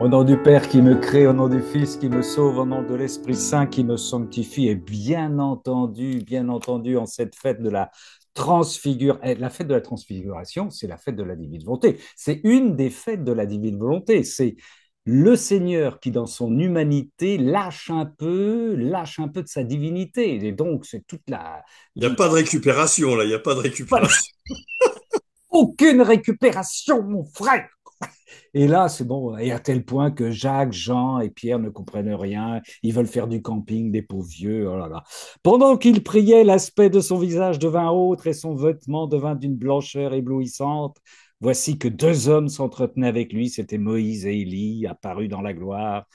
Au nom du Père qui me crée, au nom du Fils qui me sauve, au nom de l'Esprit Saint qui me sanctifie, et bien entendu, en cette fête de la transfiguration, la fête de la transfiguration, c'est la fête de la divine volonté. C'est une des fêtes de la divine volonté. C'est le Seigneur qui, dans son humanité, lâche un peu de sa divinité. Et donc, c'est toute Il n'y a pas de récupération, là, il n'y a pas de récupération. aucune récupération, mon frère. Et là, c'est bon, et à tel point que Jacques, Jean et Pierre ne comprennent rien. Ils veulent faire du camping, des pauvres vieux. Oh là là. Pendant qu'il priait, l'aspect de son visage devint autre et son vêtement devint d'une blancheur éblouissante. Voici que deux hommes s'entretenaient avec lui, c'étaient Moïse et Élie, apparus dans la gloire.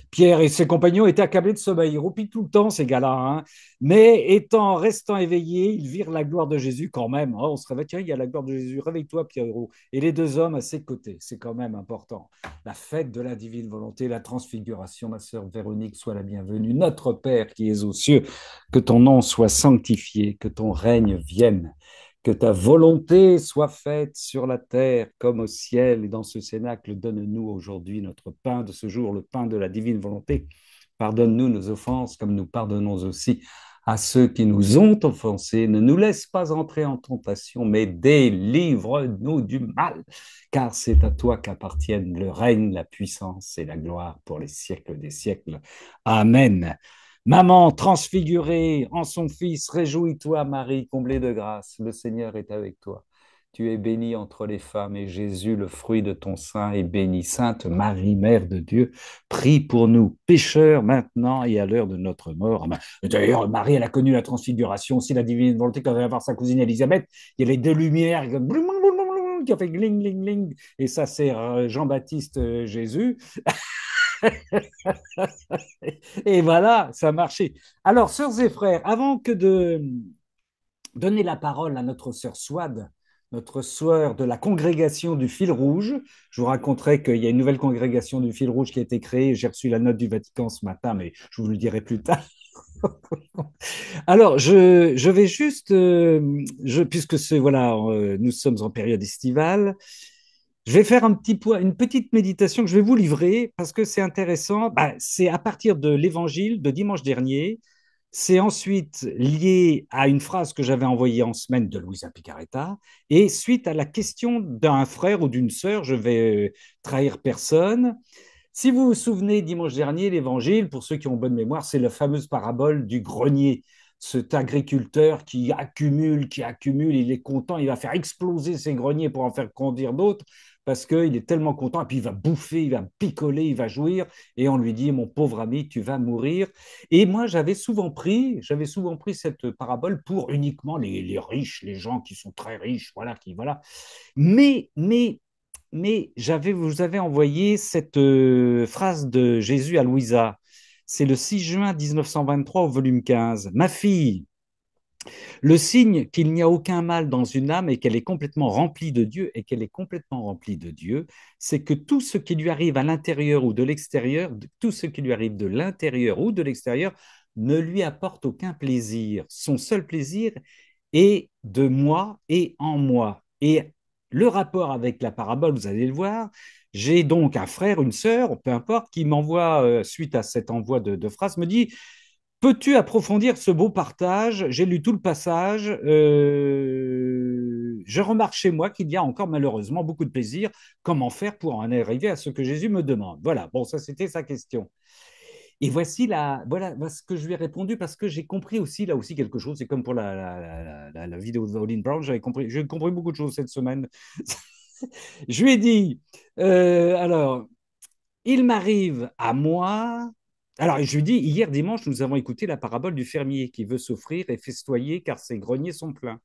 Pierre et ses compagnons étaient accablés de sommeil. Ils roupillent tout le temps, ces gars-là, hein. Mais restant éveillés, ils virent la gloire de Jésus quand même. Oh, on se réveille, tiens, il y a la gloire de Jésus. Réveille-toi, Pierrot. Et les deux hommes à ses côtés. C'est quand même important. La fête de la divine volonté, la transfiguration, ma sœur Véronique, sois la bienvenue. Notre Père qui es aux cieux, que ton nom soit sanctifié, que ton règne vienne. Que ta volonté soit faite sur la terre comme au ciel. Et dans ce cénacle, donne-nous aujourd'hui notre pain de ce jour, le pain de la divine volonté. Pardonne-nous nos offenses comme nous pardonnons aussi à ceux qui nous ont offensés. Ne nous laisse pas entrer en tentation, mais délivre-nous du mal, car c'est à toi qu'appartiennent le règne, la puissance et la gloire pour les siècles des siècles. Amen. Maman transfigurée en son Fils, réjouis-toi, Marie, comblée de grâce, le Seigneur est avec toi. Tu es bénie entre les femmes et Jésus, le fruit de ton sein, est béni. Sainte Marie, Mère de Dieu, prie pour nous pécheurs maintenant et à l'heure de notre mort. D'ailleurs, Marie, elle a connu la transfiguration, aussi la divine volonté quand elle va voir sa cousine Élisabeth. Il y a les deux lumières qui ont fait gling, gling, gling. Et ça, c'est Jean-Baptiste Jésus. Et voilà, ça a marché. Alors, sœurs et frères, avant que de donner la parole à notre sœur Swad, notre sœur de la congrégation du fil rouge, je vous raconterai qu'il y a une nouvelle congrégation du fil rouge qui a été créée. J'ai reçu la note du Vatican ce matin, mais je vous le dirai plus tard. Alors, je vais juste, puisque voilà, nous sommes en période estivale, je vais faire une petite méditation que je vais vous livrer parce que c'est intéressant. Bah, c'est à partir de l'évangile de dimanche dernier. C'est ensuite lié à une phrase que j'avais envoyée en semaine de Louisa Picaretta. Et suite à la question d'un frère ou d'une sœur, je vais trahir personne. Si vous vous souvenez, dimanche dernier, l'évangile, pour ceux qui ont bonne mémoire, c'est la fameuse parabole du grenier. Cet agriculteur qui accumule, il est content, il va faire exploser ses greniers pour en faire conduire d'autres parce qu'il est tellement content, et puis il va bouffer, il va picoler, il va jouir, et on lui dit, mon pauvre ami, tu vas mourir. Et moi, j'avais souvent pris cette parabole pour uniquement les riches, les gens qui sont très riches, voilà, qui, voilà. Mais, mais vous avez envoyé cette phrase de Jésus à Louisa. C'est le 6 juin 1923 au volume 15. Ma fille, le signe qu'il n'y a aucun mal dans une âme et qu'elle est complètement remplie de Dieu et qu'elle est complètement remplie de Dieu, c'est que tout ce qui lui arrive à l'intérieur ou de l'extérieur, tout ce qui lui arrive de l'intérieur ou de l'extérieur, ne lui apporte aucun plaisir. Son seul plaisir est de moi et en moi. Et le rapport avec la parabole, vous allez le voir, j'ai donc un frère, une sœur, peu importe, qui m'envoie, suite à cet envoi de phrases, me dit, peux-tu approfondir ce beau partage? J'ai lu tout le passage. Je remarque chez moi qu'il y a encore malheureusement beaucoup de plaisir. Comment faire pour en arriver à ce que Jésus me demande? Voilà, bon, ça c'était sa question. Et voilà ce que je lui ai répondu parce que j'ai compris aussi, là aussi, quelque chose. C'est comme pour la vidéo de Pauline Brown, j'ai compris beaucoup de choses cette semaine. Je lui ai dit, alors, il m'arrive à moi. Alors, je lui dis, hier dimanche, nous avons écouté la parabole du fermier qui veut s'offrir et festoyer car ses greniers sont pleins.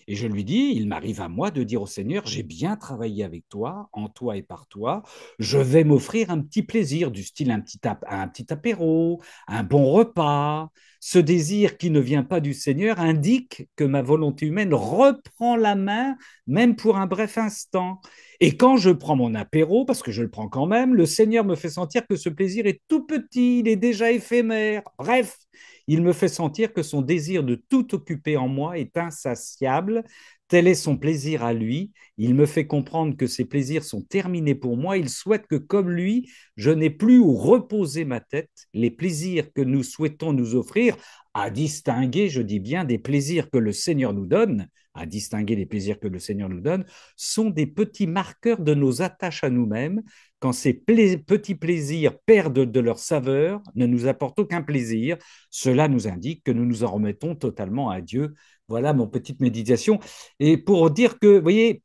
Et je lui dis, il m'arrive à moi de dire au Seigneur, j'ai bien travaillé avec toi, en toi et par toi, je vais m'offrir un petit plaisir, du style un petit apéro, un bon repas. Ce désir qui ne vient pas du Seigneur indique que ma volonté humaine reprend la main, même pour un bref instant. Et quand je prends mon apéro, parce que je le prends quand même, le Seigneur me fait sentir que ce plaisir est tout petit, il est déjà éphémère. Bref, il me fait sentir que son désir de tout occuper en moi est insatiable, Tel est son plaisir à lui. Il me fait comprendre que ses plaisirs sont terminés pour moi. Il souhaite que, comme lui, je n'ai plus où reposer ma tête. Les plaisirs que nous souhaitons nous offrir, à distinguer, je dis bien, des plaisirs que le Seigneur nous donne, à distinguer les plaisirs que le Seigneur nous donne, sont des petits marqueurs de nos attaches à nous-mêmes. Quand ces petits plaisirs perdent de leur saveur, ne nous apportent aucun plaisir, cela nous indique que nous nous en remettons totalement à Dieu. Voilà mon petite méditation. Et pour dire que, vous voyez,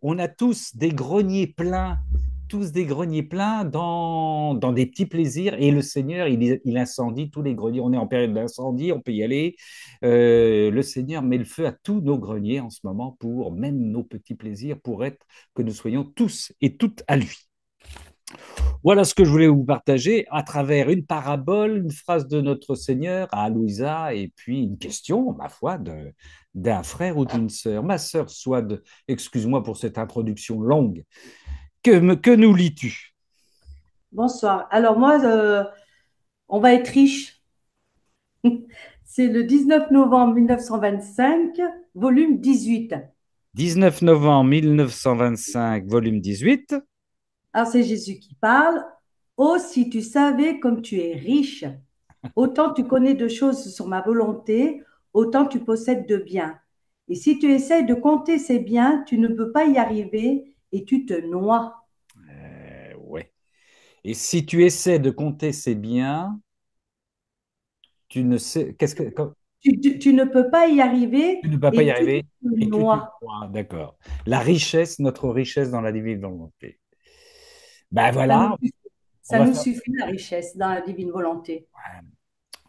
on a tous des greniers pleins dans des petits plaisirs. Et le Seigneur, il incendie tous les greniers. On est en période d'incendie, on peut y aller. Le Seigneur met le feu à tous nos greniers en ce moment pour même nos petits plaisirs, pour être que nous soyons tous et toutes à lui. Voilà ce que je voulais vous partager à travers une parabole, une phrase de notre Seigneur à Louisa et puis une question, ma foi, d'un frère ou d'une sœur. Ma sœur Swad, excuse-moi pour cette introduction longue. Que nous lis-tu? Bonsoir. Alors moi, on va être riche. C'est le 19 novembre 1925, volume 18. 19 novembre 1925, volume 18. Alors c'est Jésus qui parle. Oh, si tu savais comme tu es riche, autant tu connais de choses sur ma volonté, autant tu possèdes de biens. Et si tu essaies de compter ces biens, tu ne peux pas y arriver et tu te noies. Ouais. Et si tu essaies de compter ces biens, tu ne sais. Tu ne peux pas y arriver Tu ne vas pas y et tu arriver te et tu te noies. crois. D'accord. La richesse, notre richesse dans la divine volonté. Ben Ça nous, voilà, on ça va nous faire. suffit, la richesse dans la divine volonté.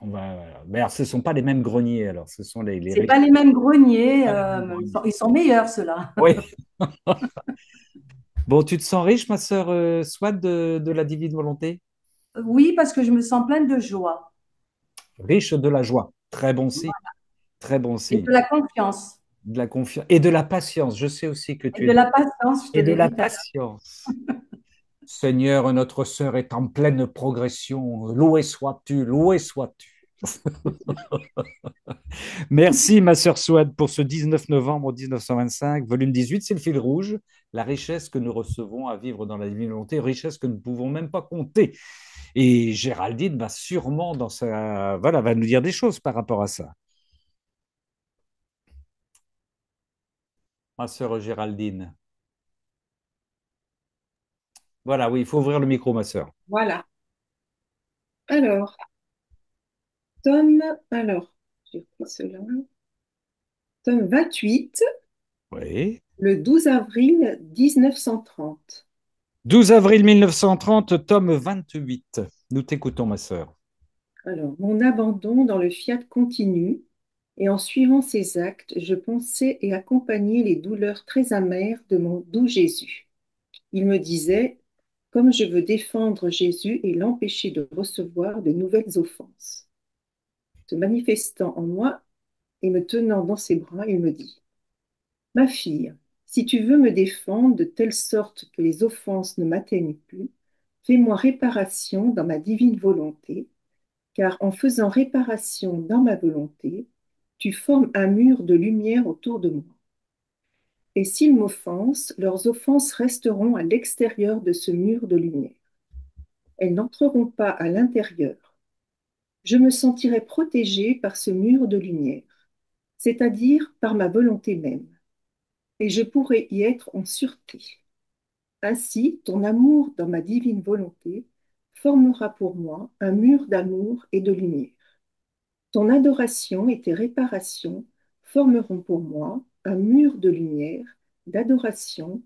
Mais alors, ce ne sont pas les mêmes greniers, alors ce sont les C'est richesses. pas les mêmes greniers, Pas les mêmes greniers. ils sont meilleurs, ceux-là. Oui. Bon, tu te sens riche, ma sœur Swad, de la divine volonté? Oui, parce que je me sens pleine de joie Riche de la joie. Très bon signe. Très bon et signe. de la confiance De la confiance et de la patience. Je sais aussi que et tu de es. la patience, je te Et de l'ai la dit tout à l'heure. patience. Seigneur, notre sœur est en pleine progression. Loué sois-tu, loué sois-tu. Merci, ma sœur Souad, pour ce 19 novembre 1925, volume 18, c'est le fil rouge, la richesse que nous recevons à vivre dans la divine volonté, richesse que nous ne pouvons même pas compter. Et Géraldine va sûrement voilà, va nous dire des choses par rapport à ça. Ma sœur Géraldine. Voilà, oui, il faut ouvrir le micro, ma sœur. Voilà. Alors, tome, alors, j'ai pris cela. Tome 28, Oui. le 12 avril 1930. 12 avril 1930, tome 28. Nous t'écoutons, ma sœur. Alors, mon abandon dans le fiat continu, et en suivant ses actes, je pensais et accompagnais les douleurs très amères de mon doux Jésus. Il me disait, comme je veux défendre Jésus et l'empêcher de recevoir de nouvelles offenses. Se manifestant en moi et me tenant dans ses bras, il me dit, ma fille, si tu veux me défendre de telle sorte que les offenses ne m'atteignent plus, fais-moi réparation dans ma divine volonté, car en faisant réparation dans ma volonté, tu formes un mur de lumière autour de moi. Et s'ils m'offensent, leurs offenses resteront à l'extérieur de ce mur de lumière. Elles n'entreront pas à l'intérieur. Je me sentirai protégée par ce mur de lumière, c'est-à-dire par ma volonté même, et je pourrai y être en sûreté. Ainsi, ton amour dans ma divine volonté formera pour moi un mur d'amour et de lumière. Ton adoration et tes réparations formeront pour moi un mur de lumière, d'adoration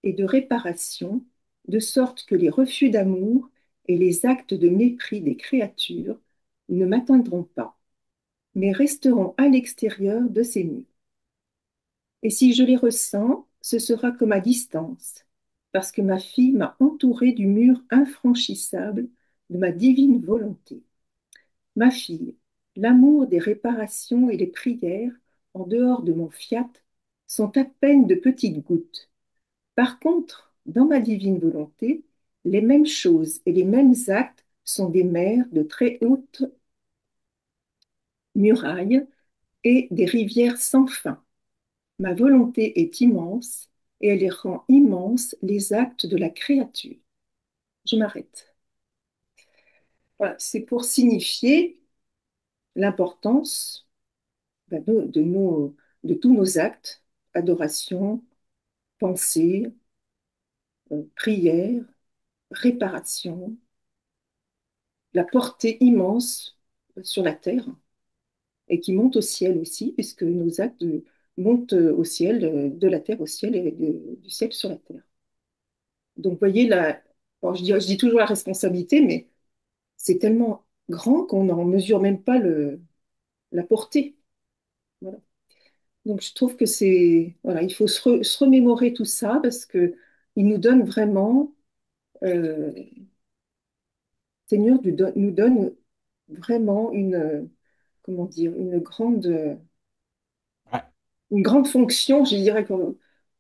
et de réparation, de sorte que les refus d'amour et les actes de mépris des créatures ne m'atteindront pas, mais resteront à l'extérieur de ces murs. Et si je les ressens, ce sera comme à distance, parce que ma fille m'a entourée du mur infranchissable de ma divine volonté. Ma fille, l'amour des réparations et les prières, en dehors de mon fiat, sont à peine de petites gouttes. Par contre, dans ma divine volonté, les mêmes choses et les mêmes actes sont des mers de très hautes murailles et des rivières sans fin. Ma volonté est immense et elle rend immenses les actes de la créature. Je m'arrête. Voilà, c'est pour signifier l'importance ben, de tous nos actes, adoration, pensée, prière, réparation, la portée immense sur la terre et qui monte au ciel aussi, puisque nos actes montent au ciel, de la terre au ciel et du ciel sur la terre. Donc, vous voyez, bon, je dis toujours la responsabilité, mais c'est tellement grand qu'on n'en mesure même pas la portée. Voilà. Donc, je trouve que voilà, il faut se remémorer tout ça parce que il nous donne vraiment, euh, Seigneur nous donne vraiment comment dire, Ouais. une grande fonction, je dirais,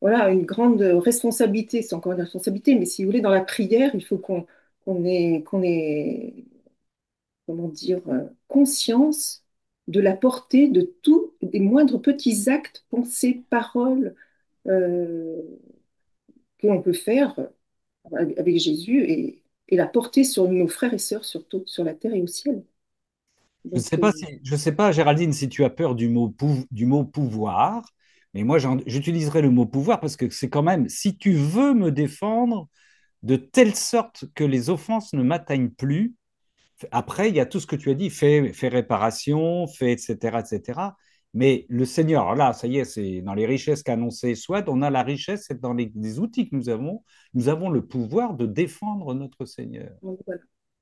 voilà, une grande responsabilité. C'est encore une responsabilité, mais si vous voulez, dans la prière, il faut qu'on ait, comment dire, conscience de la portée de tous les moindres petits actes, pensées, paroles euh, que l'on peut faire avec Jésus et la porter sur nos frères et sœurs, surtout sur la terre et au ciel. Donc, Je sais pas, Géraldine, si tu as peur du mot pouvoir, mais moi, j'utiliserai le mot pouvoir parce que c'est quand même, si tu veux me défendre de telle sorte que les offenses ne m'atteignent plus, après, il y a tout ce que tu as dit, fais réparation, fais, etc., etc. Mais le Seigneur, alors là, ça y est, c'est dans les richesses qu'annonçait Swad, on a la richesse, c'est dans les outils que nous avons le pouvoir de défendre notre Seigneur, voilà.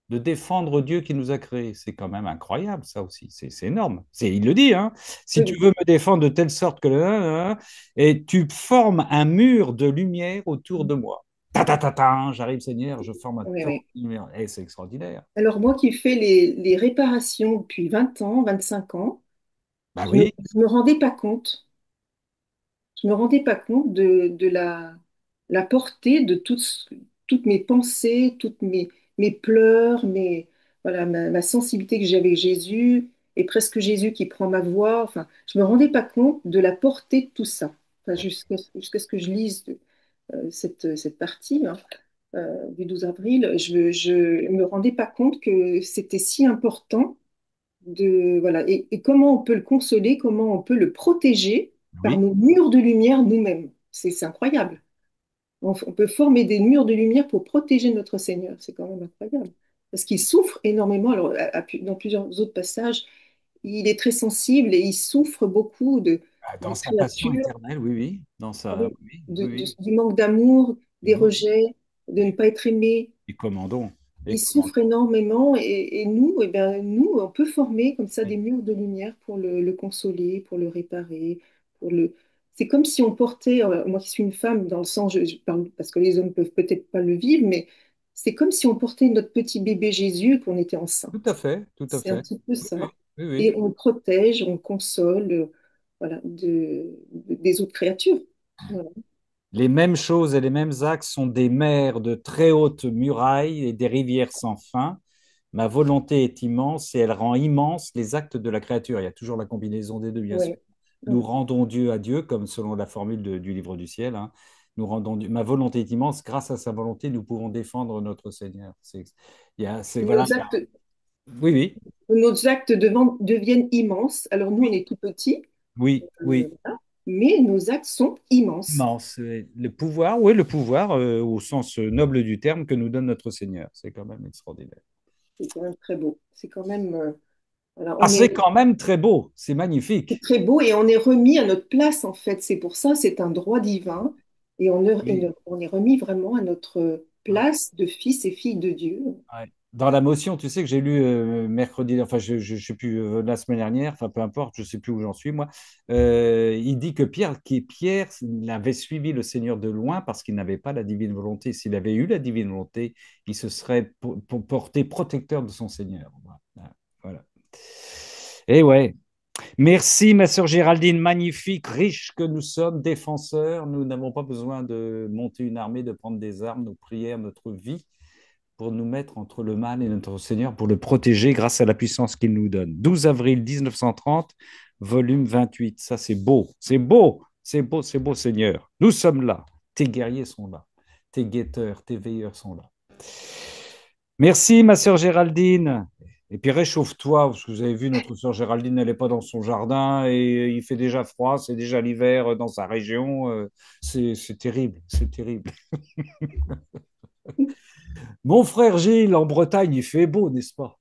de défendre Dieu qui nous a créés. C'est quand même incroyable, ça aussi, c'est énorme. Il le dit, hein. Si tu Oui, veux me défendre de telle sorte que... et tu formes un mur de lumière autour de moi. Ta, ta, ta, ta, j'arrive, Seigneur, je forme un oui, torrent oui. de lumière. Et c'est extraordinaire. Alors, moi qui fais les réparations depuis 20 ans, 25 ans, Bah oui, je me rendais pas compte. Je me rendais pas compte de la portée de toutes mes pensées, mes pleurs, voilà, ma sensibilité que j'ai avec Jésus, et presque Jésus qui prend ma voix. Enfin, je me rendais pas compte de la portée de tout ça. Enfin, jusqu'à ce que je lise cette partie hein, du 12 avril, je me rendais pas compte que c'était si important voilà, et comment on peut le consoler, comment on peut le protéger par oui, nos murs de lumière nous-mêmes. C'est incroyable. On peut former des murs de lumière pour protéger notre Seigneur. C'est quand même incroyable. Parce qu'il souffre énormément. Alors, dans plusieurs autres passages, il est très sensible et il souffre beaucoup dans des sa passion créatures, éternelle, oui, oui, dans sa, oui, oui, oui, oui. du manque d'amour, des Mhm. rejets, de ne pas être aimé. Et commandons, et Ils commandons. souffrent énormément et nous, eh ben, nous, on peut former comme ça Oui. des murs de lumière pour le consoler, pour le réparer, pour le... C'est comme si on portait, moi qui suis une femme, dans le sens, je parle parce que les hommes peuvent peut-être pas le vivre, mais c'est comme si on portait notre petit bébé Jésus et qu'on était Tout à enceinte. fait, tout à C'est un fait. petit peu Oui, oui, ça. oui, Et oui. on protège, on console, voilà, des autres créatures. Voilà. Les mêmes choses et les mêmes axes sont des mers de très hautes murailles et des rivières sans fin. Ma volonté est immense et elle rend immense les actes de la créature. Il y a toujours la combinaison des deux, bien sûr. Ouais. Nous Ouais. rendons Dieu à Dieu, comme selon la formule du livre du ciel. Hein. Nous rendons Dieu. Ma volonté est immense. Grâce à sa volonté, nous pouvons défendre notre Seigneur. Voilà. Nos actes, Oui, oui, nos actes deviennent immenses. Alors nous, on est tout petits, oui, oui. voilà. Mais nos actes sont immenses. Immense. Le pouvoir, oui, le pouvoir au sens noble du terme que nous donne notre Seigneur. C'est quand même extraordinaire. C'est quand même très beau. C'est quand même, voilà, Ah, c'est quand même très beau. C'est c'est magnifique. très beau et on est remis à notre place en fait. C'est pour ça, c'est un droit divin et Oui. on est remis vraiment à notre Ouais. place de fils et filles de Dieu. Ouais. Dans la motion, tu sais que j'ai lu mercredi, enfin je sais plus, la semaine dernière, enfin peu importe, je sais plus où j'en suis moi. Il dit que Pierre il avait suivi le Seigneur de loin parce qu'il n'avait pas la divine volonté. S'il avait eu la divine volonté, il se serait porté protecteur de son Seigneur. Voilà. Voilà. Et ouais. Merci, ma sœur Géraldine, magnifique, riche que nous sommes, défenseurs. Nous n'avons pas besoin de monter une armée, de prendre des armes, nos prières, notre vie pour nous mettre entre le mal et notre Seigneur, pour le protéger grâce à la puissance qu'il nous donne. 12 avril 1930, volume 28. Ça, c'est beau. C'est beau. c'est beau, Seigneur. Nous sommes là. Tes guerriers sont là. Tes guetteurs, tes veilleurs sont là. Merci, ma sœur Géraldine. Et puis réchauffe-toi, parce que vous avez vu, notre sœur Géraldine, elle n'est pas dans son jardin et il fait déjà froid, c'est déjà l'hiver dans sa région. C'est terrible, c'est terrible. Mon frère Gilles, en Bretagne, il fait beau, n'est-ce pas?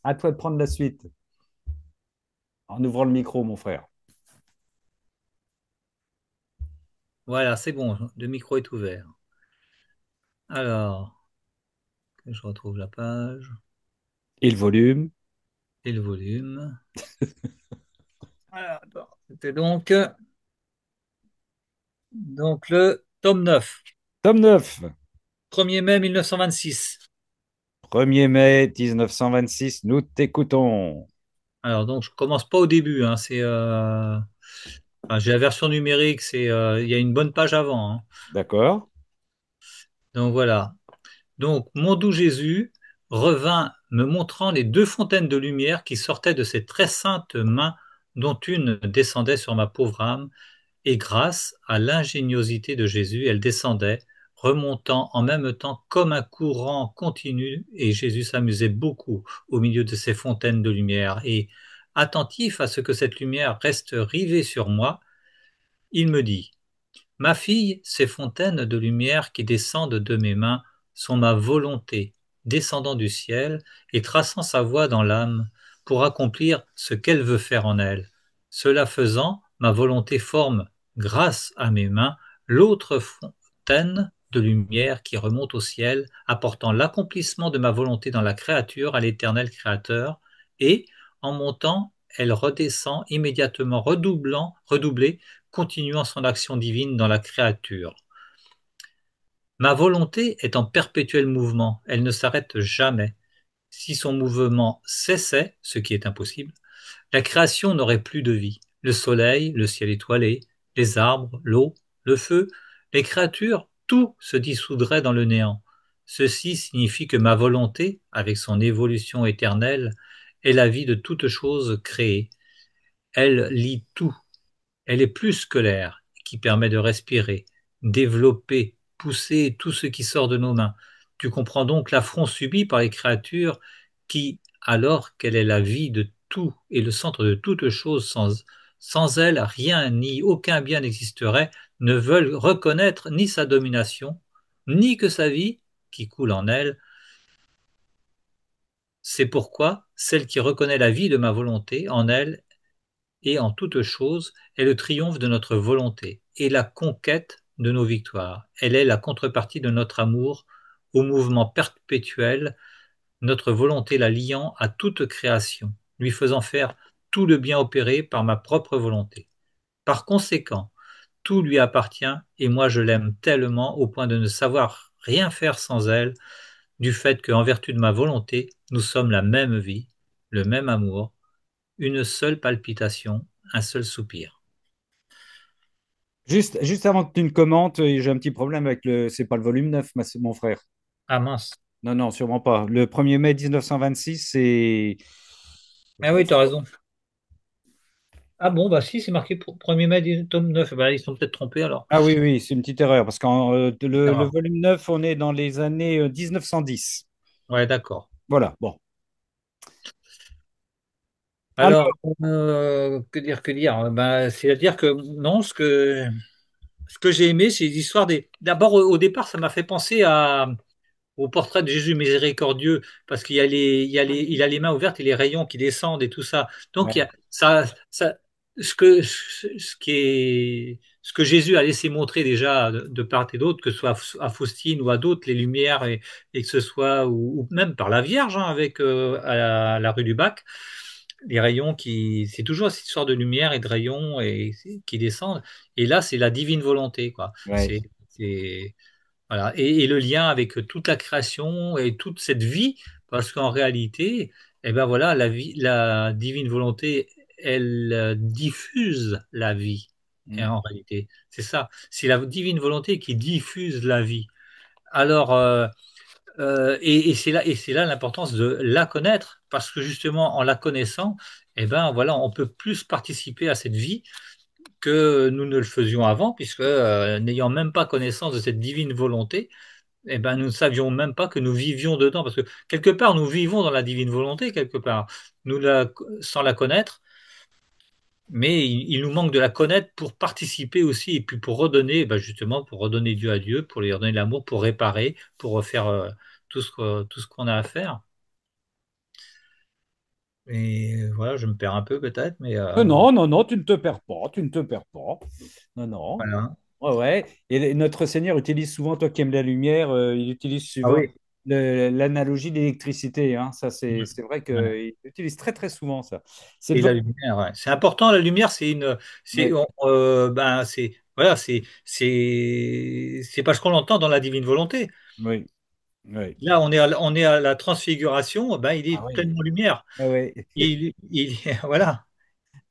À toi de prendre la suite. En ouvrant le micro, mon frère. Voilà, c'est bon, le micro est ouvert. Alors, que je retrouve la page Et le volume. et le volume. Voilà, bon, c'était donc le tome 9, Tome 9. 1er mai 1926. 1er mai 1926, nous t'écoutons. Alors, donc, je commence pas au début, hein, enfin, j'ai la version numérique, il y a une bonne page avant, hein. D'accord? Donc voilà. Donc, mon doux Jésus revint me montrant les deux fontaines de lumière qui sortaient de ses très saintes mains, dont une descendait sur ma pauvre âme, et grâce à l'ingéniosité de Jésus, elle descendait, remontant en même temps comme un courant continu, et Jésus s'amusait beaucoup au milieu de ces fontaines de lumière, et attentif à ce que cette lumière reste rivée sur moi, il me dit: Ma fille, ces fontaines de lumière qui descendent de mes mains sont ma volonté, descendant du ciel et traçant sa voie dans l'âme pour accomplir ce qu'elle veut faire en elle. Cela faisant, ma volonté forme, grâce à mes mains, l'autre fontaine de lumière qui remonte au ciel, apportant l'accomplissement de ma volonté dans la créature à l'éternel Créateur, et, en montant, elle redescend immédiatement redoublée, continuant son action divine dans la créature. Ma volonté est en perpétuel mouvement, elle ne s'arrête jamais. Si son mouvement cessait, ce qui est impossible, la création n'aurait plus de vie. Le soleil, le ciel étoilé, les arbres, l'eau, le feu, les créatures, tout se dissoudrait dans le néant. Ceci signifie que ma volonté, avec son évolution éternelle, est la vie de toute chose créée. Elle lie tout. Elle est plus que l'air qui permet de respirer, développer, pousser tout ce qui sort de nos mains. Tu comprends donc l'affront subi par les créatures qui, alors qu'elle est la vie de tout et le centre de toute chose, sans elle, rien ni aucun bien n'existerait, ne veulent reconnaître ni sa domination, ni que sa vie, qui coule en elle. C'est pourquoi celle qui reconnaît la vie de ma volonté en elle et en toute chose est le triomphe de notre volonté et la conquête de nos victoires. Elle est la contrepartie de notre amour au mouvement perpétuel, notre volonté la liant à toute création, lui faisant faire tout le bien opéré par ma propre volonté. Par conséquent, tout lui appartient et moi je l'aime tellement au point de ne savoir rien faire sans elle, du fait qu'en vertu de ma volonté, nous sommes la même vie, le même amour, une seule palpitation, un seul soupir. Juste avant que tu ne commentes, j'ai un petit problème avec le. C'est pas le volume 9, mon frère. Ah mince. Non, non, sûrement pas. Le 1er mai 1926, c'est. Ah oui, tu as raison. Ah bon, bah si, c'est marqué pour 1er mai, tome 9. Bah, ils sont peut-être trompés alors. Ah oui, oui, c'est une petite erreur, parce que le Alors, volume 9, on est dans les années 1910. ouais, d'accord. Voilà, bon. Alors, que dire, que dire? Bah, c'est-à-dire que non, ce que j'ai aimé, c'est les histoires des. D'abord, au départ, ça m'a fait penser au portrait de Jésus miséricordieux, parce il a les mains ouvertes et les rayons qui descendent et tout ça. Donc, il y Ouais, a, ce que Jésus a laissé montrer déjà de part et d'autre, que ce soit à Faustine ou à d'autres, les lumières, et que ce soit, ou même par la Vierge, hein, avec à la rue du Bac, les rayons c'est toujours cette histoire de lumière et de rayons qui descendent. Et là, c'est la divine volonté, quoi. ouais. Voilà. Et le lien avec toute la création et toute cette vie, parce qu'en réalité, eh ben voilà, la divine volonté, elle diffuse la vie. Et Mm. en réalité, c'est ça. C'est la divine volonté qui diffuse la vie. Alors, et c'est là l'importance de la connaître, parce que justement, en la connaissant, eh ben voilà, on peut plus participer à cette vie que nous ne le faisions avant, puisque n'ayant même pas connaissance de cette divine volonté, eh ben nous ne savions même pas que nous vivions dedans, parce que quelque part nous vivons dans la divine volonté, quelque part, sans la connaître, mais il nous manque de la connaître pour participer aussi, et puis pour redonner, ben justement, pour redonner Dieu à Dieu, pour lui redonner l'amour, pour réparer, pour refaire tout ce qu'on a à faire. Et voilà, je me perds un peu peut-être, mais Non, non, non, tu ne te perds pas, tu ne te perds pas. Non, non. voilà. Ouais, ouais. Et notre Seigneur utilise souvent, toi qui aimes la lumière, il utilise Ah souvent oui. l'analogie d'électricité, hein. Ça, c'est vrai Voilà. qu'il utilise très, très souvent ça. C'est Et le la vol- lumière, ouais. C'est important. La lumière, Ouais. ben, voilà, c'est parce qu'on l'entend dans la divine volonté. Oui, oui. Là, on est à la transfiguration. Ben, il Ah est oui. pleinement lumière. Ah oui. Voilà.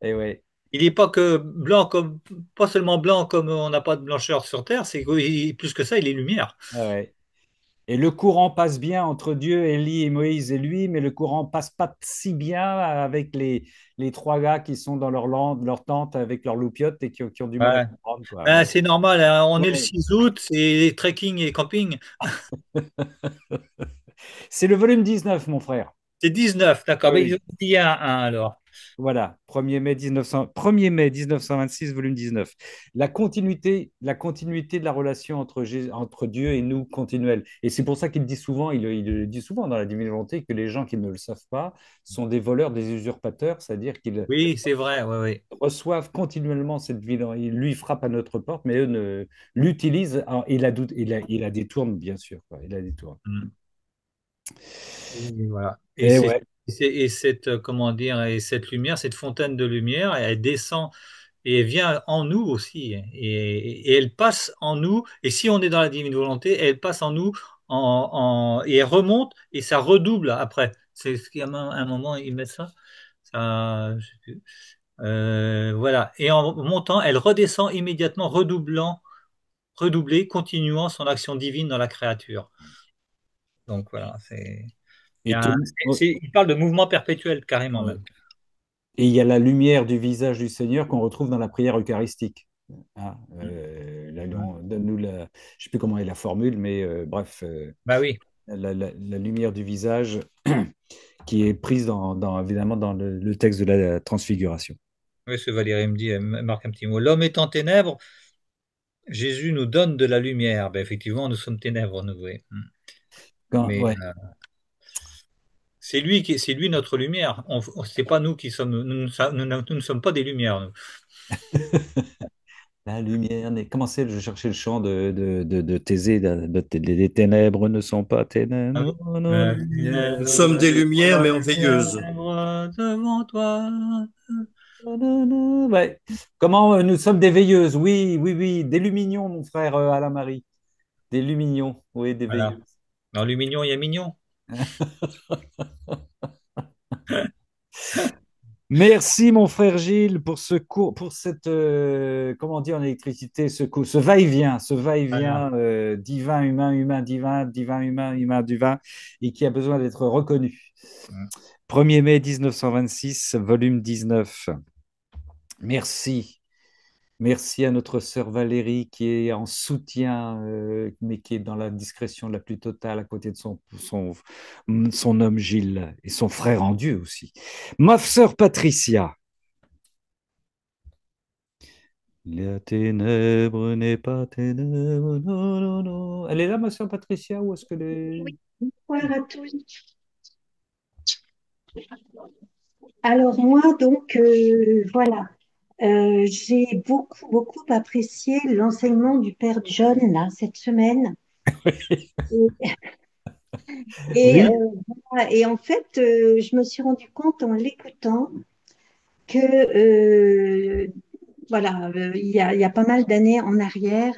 Et ouais. Il n'est pas que blanc comme, pas seulement blanc comme on n'a pas de blancheur sur Terre. Plus que ça, il est lumière. Ah ouais. Et le courant passe bien entre Dieu, Élie et Moïse et lui, mais le courant passe pas si bien avec les trois gars qui sont dans leur tente avec leur loupiote et qui ont du mal à Ouais. comprendre, quoi. Ben, c'est normal, hein. On est le Ouais. 6 août, c'est trekking et camping. C'est le volume 19, mon frère. C'est 19, d'accord. Oui, Ben, oui. il y a un alors. Voilà, 1er mai 1900, 1er mai 1926, volume 19. La continuité de la relation entre Dieu et nous continuelle. Et c'est pour ça qu'il dit souvent, il le dit souvent dans la Divine Volonté, que les gens qui ne le savent pas sont des voleurs, des usurpateurs, c'est-à-dire qu'ils Oui, c'est vrai, oui, oui. reçoivent continuellement cette vie. Ils lui frappent à notre porte, mais eux l'utilisent et il la détourne, bien sûr, quoi. Il la détourne. Mm. Et voilà. Et ouais, Et cette, comment dire, et cette lumière, cette fontaine de lumière, elle descend et elle vient en nous aussi. Et elle passe en nous. Et si on est dans la divine volonté, elle passe en nous et elle remonte et ça redouble après. C'est ce qu'il y a un moment, ils mettent ça. Je sais plus. Voilà. Et en montant, elle redescend immédiatement, redoublée, continuant son action divine dans la créature. Donc voilà, il y et, a il parle de mouvement perpétuel, carrément ouais. même. Et il y a la lumière du visage du Seigneur qu'on retrouve dans la prière eucharistique. Ah, donne-nous je ne sais plus comment est la formule, mais bref, Bah oui, la lumière du visage qui est prise évidemment dans le texte de la transfiguration. oui, ce Valérie me dit, elle marque un petit mot. L'homme est en ténèbres, Jésus nous donne de la lumière. Ben, effectivement, nous sommes ténèbres, nous, oui. Mais Ouais. c'est lui notre lumière. C'est pas nous qui sommes, nous ne sommes pas des lumières, nous. La lumière n'est. Comment c'est? Je cherchais le chant de Thésée. Les ténèbres ne sont pas Ah ténèbres. oui. Nos Nous Ténèbres, sommes des lumières, mais en veilleuse. ténèbres devant toi. Ouais. Comment nous sommes des veilleuses? Oui, oui, oui. Des lumignons, mon frère Alain Marie. Des lumignons, oui, des Voilà. veilleuses. Dans Lumignon, il y a Mignon. Merci, mon frère Gilles, pour ce cours, pour cette, comment dire en électricité, ce va-et-vient, Voilà. divin, humain, humain, divin, divin, humain, humain, divin, et qui a besoin d'être reconnu. 1er mai 1926, volume 19. Merci. Merci à notre sœur Valérie qui est en soutien, mais qui est dans la discrétion la plus totale à côté de son homme Gilles et son frère en Dieu aussi. Ma sœur Patricia. La ténèbre n'est pas ténèbre, non, non, non. Elle est là, ma sœur Patricia, ou est-ce qu'elle est... Oui, bonsoir à tous. Alors moi, donc, voilà, j'ai beaucoup apprécié l'enseignement du Père John, là, cette semaine. Et, et, Oui, euh, et en fait, je me suis rendu compte en l'écoutant que, voilà, il y a pas mal d'années en arrière,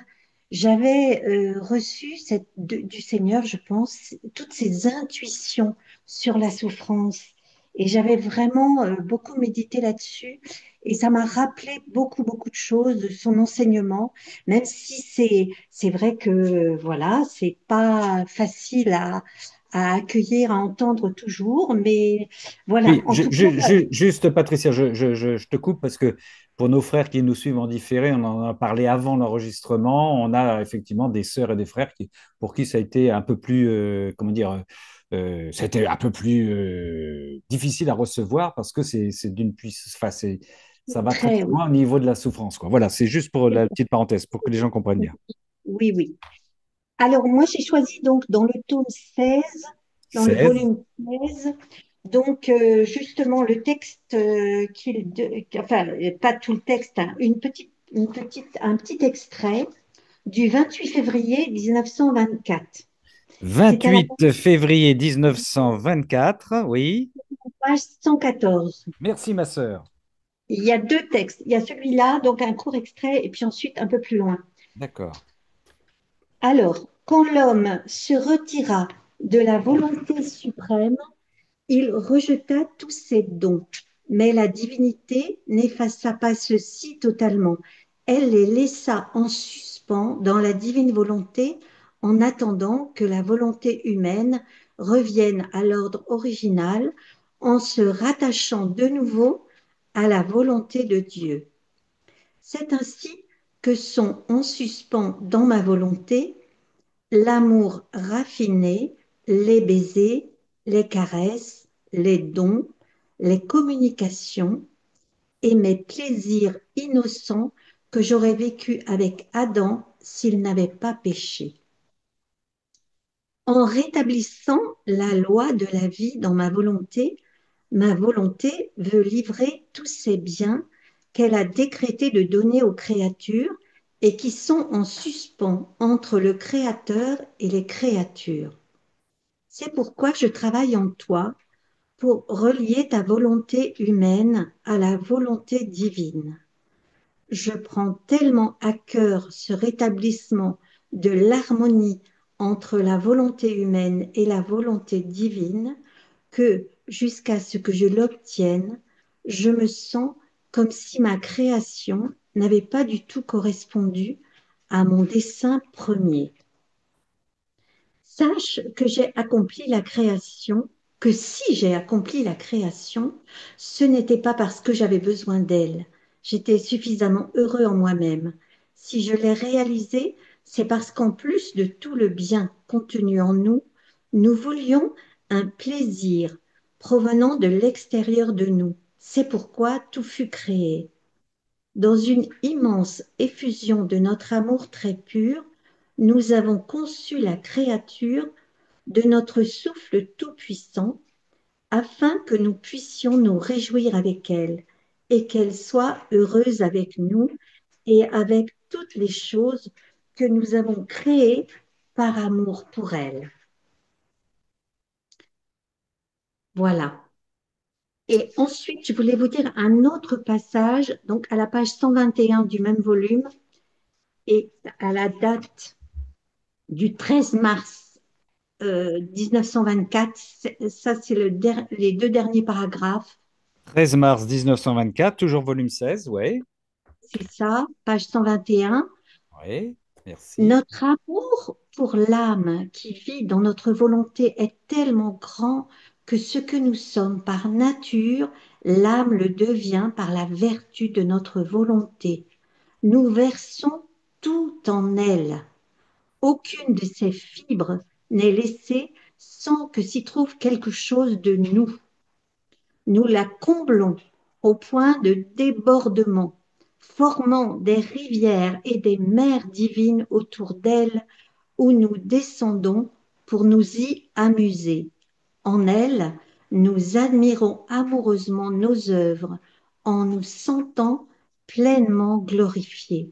j'avais reçu du Seigneur, je pense, toutes ces intuitions sur la souffrance. Et j'avais vraiment beaucoup médité là-dessus. Et ça m'a rappelé beaucoup de choses de son enseignement, même si c'est vrai que, voilà, c'est pas facile à accueillir, à entendre toujours. Mais voilà, Oui, en tout cas, juste Patricia, je te coupe parce que pour nos frères qui nous suivent en différé, on en a parlé avant l'enregistrement. On a effectivement des sœurs et des frères pour qui ça a été un peu plus, comment dire, ça a été un peu plus difficile à recevoir parce que c'est d'une puissance, enfin, ça va très très, très oui. loin au niveau de la souffrance, quoi. Voilà, c'est juste pour la petite parenthèse, pour que les gens comprennent bien. Oui, oui. Alors, moi, j'ai choisi donc dans le tome 16, dans le 16. volume 16, donc justement le texte enfin, pas tout le texte, hein, un petit extrait du 28 février 1924. C'est à la 28 février 1924, oui. page 114. Merci, ma sœur. Il y a deux textes. Il y a celui-là, donc un court extrait, et puis ensuite un peu plus loin. D'accord. Alors, quand l'homme se retira de la volonté suprême, il rejeta tous ses dons, mais la divinité n'effaça pas ceux-ci totalement. Elle les laissa en suspens dans la divine volonté en attendant que la volonté humaine revienne à l'ordre original en se rattachant de nouveau à la volonté de Dieu. C'est ainsi que sont en suspens dans ma volonté l'amour raffiné, les baisers, les caresses, les dons, les communications et mes plaisirs innocents que j'aurais vécu avec Adam s'il n'avait pas péché. En rétablissant la loi de la vie dans ma volonté veut livrer tous ces biens qu'elle a décrété de donner aux créatures et qui sont en suspens entre le Créateur et les créatures. C'est pourquoi je travaille en toi pour relier ta volonté humaine à la volonté divine. Je prends tellement à cœur ce rétablissement de l'harmonie entre la volonté humaine et la volonté divine que, jusqu'à ce que je l'obtienne, je me sens comme si ma création n'avait pas du tout correspondu à mon dessein premier. Sache que j'ai accompli la création, que si j'ai accompli la création, ce n'était pas parce que j'avais besoin d'elle. J'étais suffisamment heureux en moi-même. Si je l'ai réalisée, c'est parce qu'en plus de tout le bien contenu en nous, nous voulions un plaisir provenant de l'extérieur de nous. C'est pourquoi tout fut créé. Dans une immense effusion de notre amour très pur, nous avons conçu la créature de notre souffle tout-puissant afin que nous puissions nous réjouir avec elle et qu'elle soit heureuse avec nous et avec toutes les choses que nous avons créées par amour pour elle. Voilà. Et ensuite, je voulais vous dire un autre passage, donc à la page 121 du même volume et à la date du 13 mars 1924. Ça, c'est les deux derniers paragraphes. 13 mars 1924, toujours volume 16, oui. C'est ça, page 121. Oui, merci. Notre amour pour l'âme qui vit dans notre volonté est tellement grand que ce que nous sommes par nature, l'âme le devient par la vertu de notre volonté. Nous versons tout en elle. Aucune de ces fibres n'est laissée sans que s'y trouve quelque chose de nous. Nous la comblons au point de débordement, formant des rivières et des mers divines autour d'elle où nous descendons pour nous y amuser. En elle, nous admirons amoureusement nos œuvres en nous sentant pleinement glorifiés.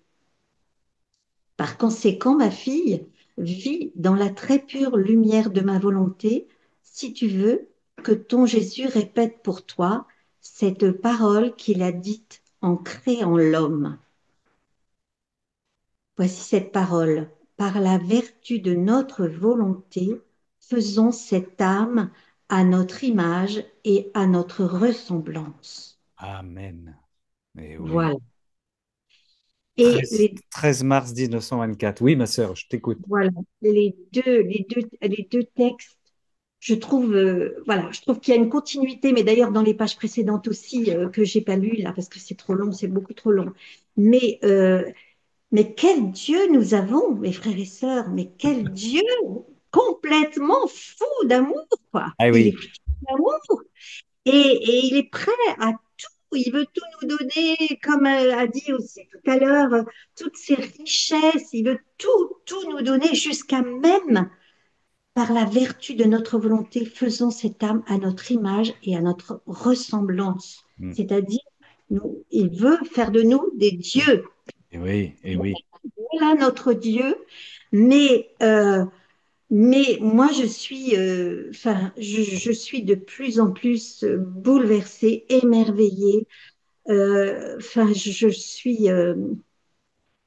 Par conséquent, ma fille, vis dans la très pure lumière de ma volonté, si tu veux que ton Jésus répète pour toi cette parole qu'il a dite en créant l'homme. Voici cette parole. Par la vertu de notre volonté, faisons cette âme à notre image et à notre ressemblance. Amen. Eh oui. Voilà. Et 13, 13 mars 1924. Oui, ma sœur, je t'écoute. voilà, les deux textes voilà, je trouve qu'il y a une continuité, mais d'ailleurs dans les pages précédentes aussi que j'ai pas lues là parce que c'est trop long, c'est beaucoup trop long. Mais mais quel Dieu nous avons, mes frères et sœurs, mais quel Dieu complètement fou d'amour, quoi. Ah Il est oui, fou d'amour et il est prêt à tout. Il veut tout nous donner, comme a dit aussi tout à l'heure, toutes ses richesses. Il veut tout nous donner jusqu'à même par la vertu de notre volonté, faisons cette âme à notre image et à notre ressemblance. mm, C'est-à-dire, il veut faire de nous des dieux. et oui, et oui. Voilà notre Dieu. Mais, euh, mais moi, je suis de plus en plus bouleversée, émerveillée. Je suis,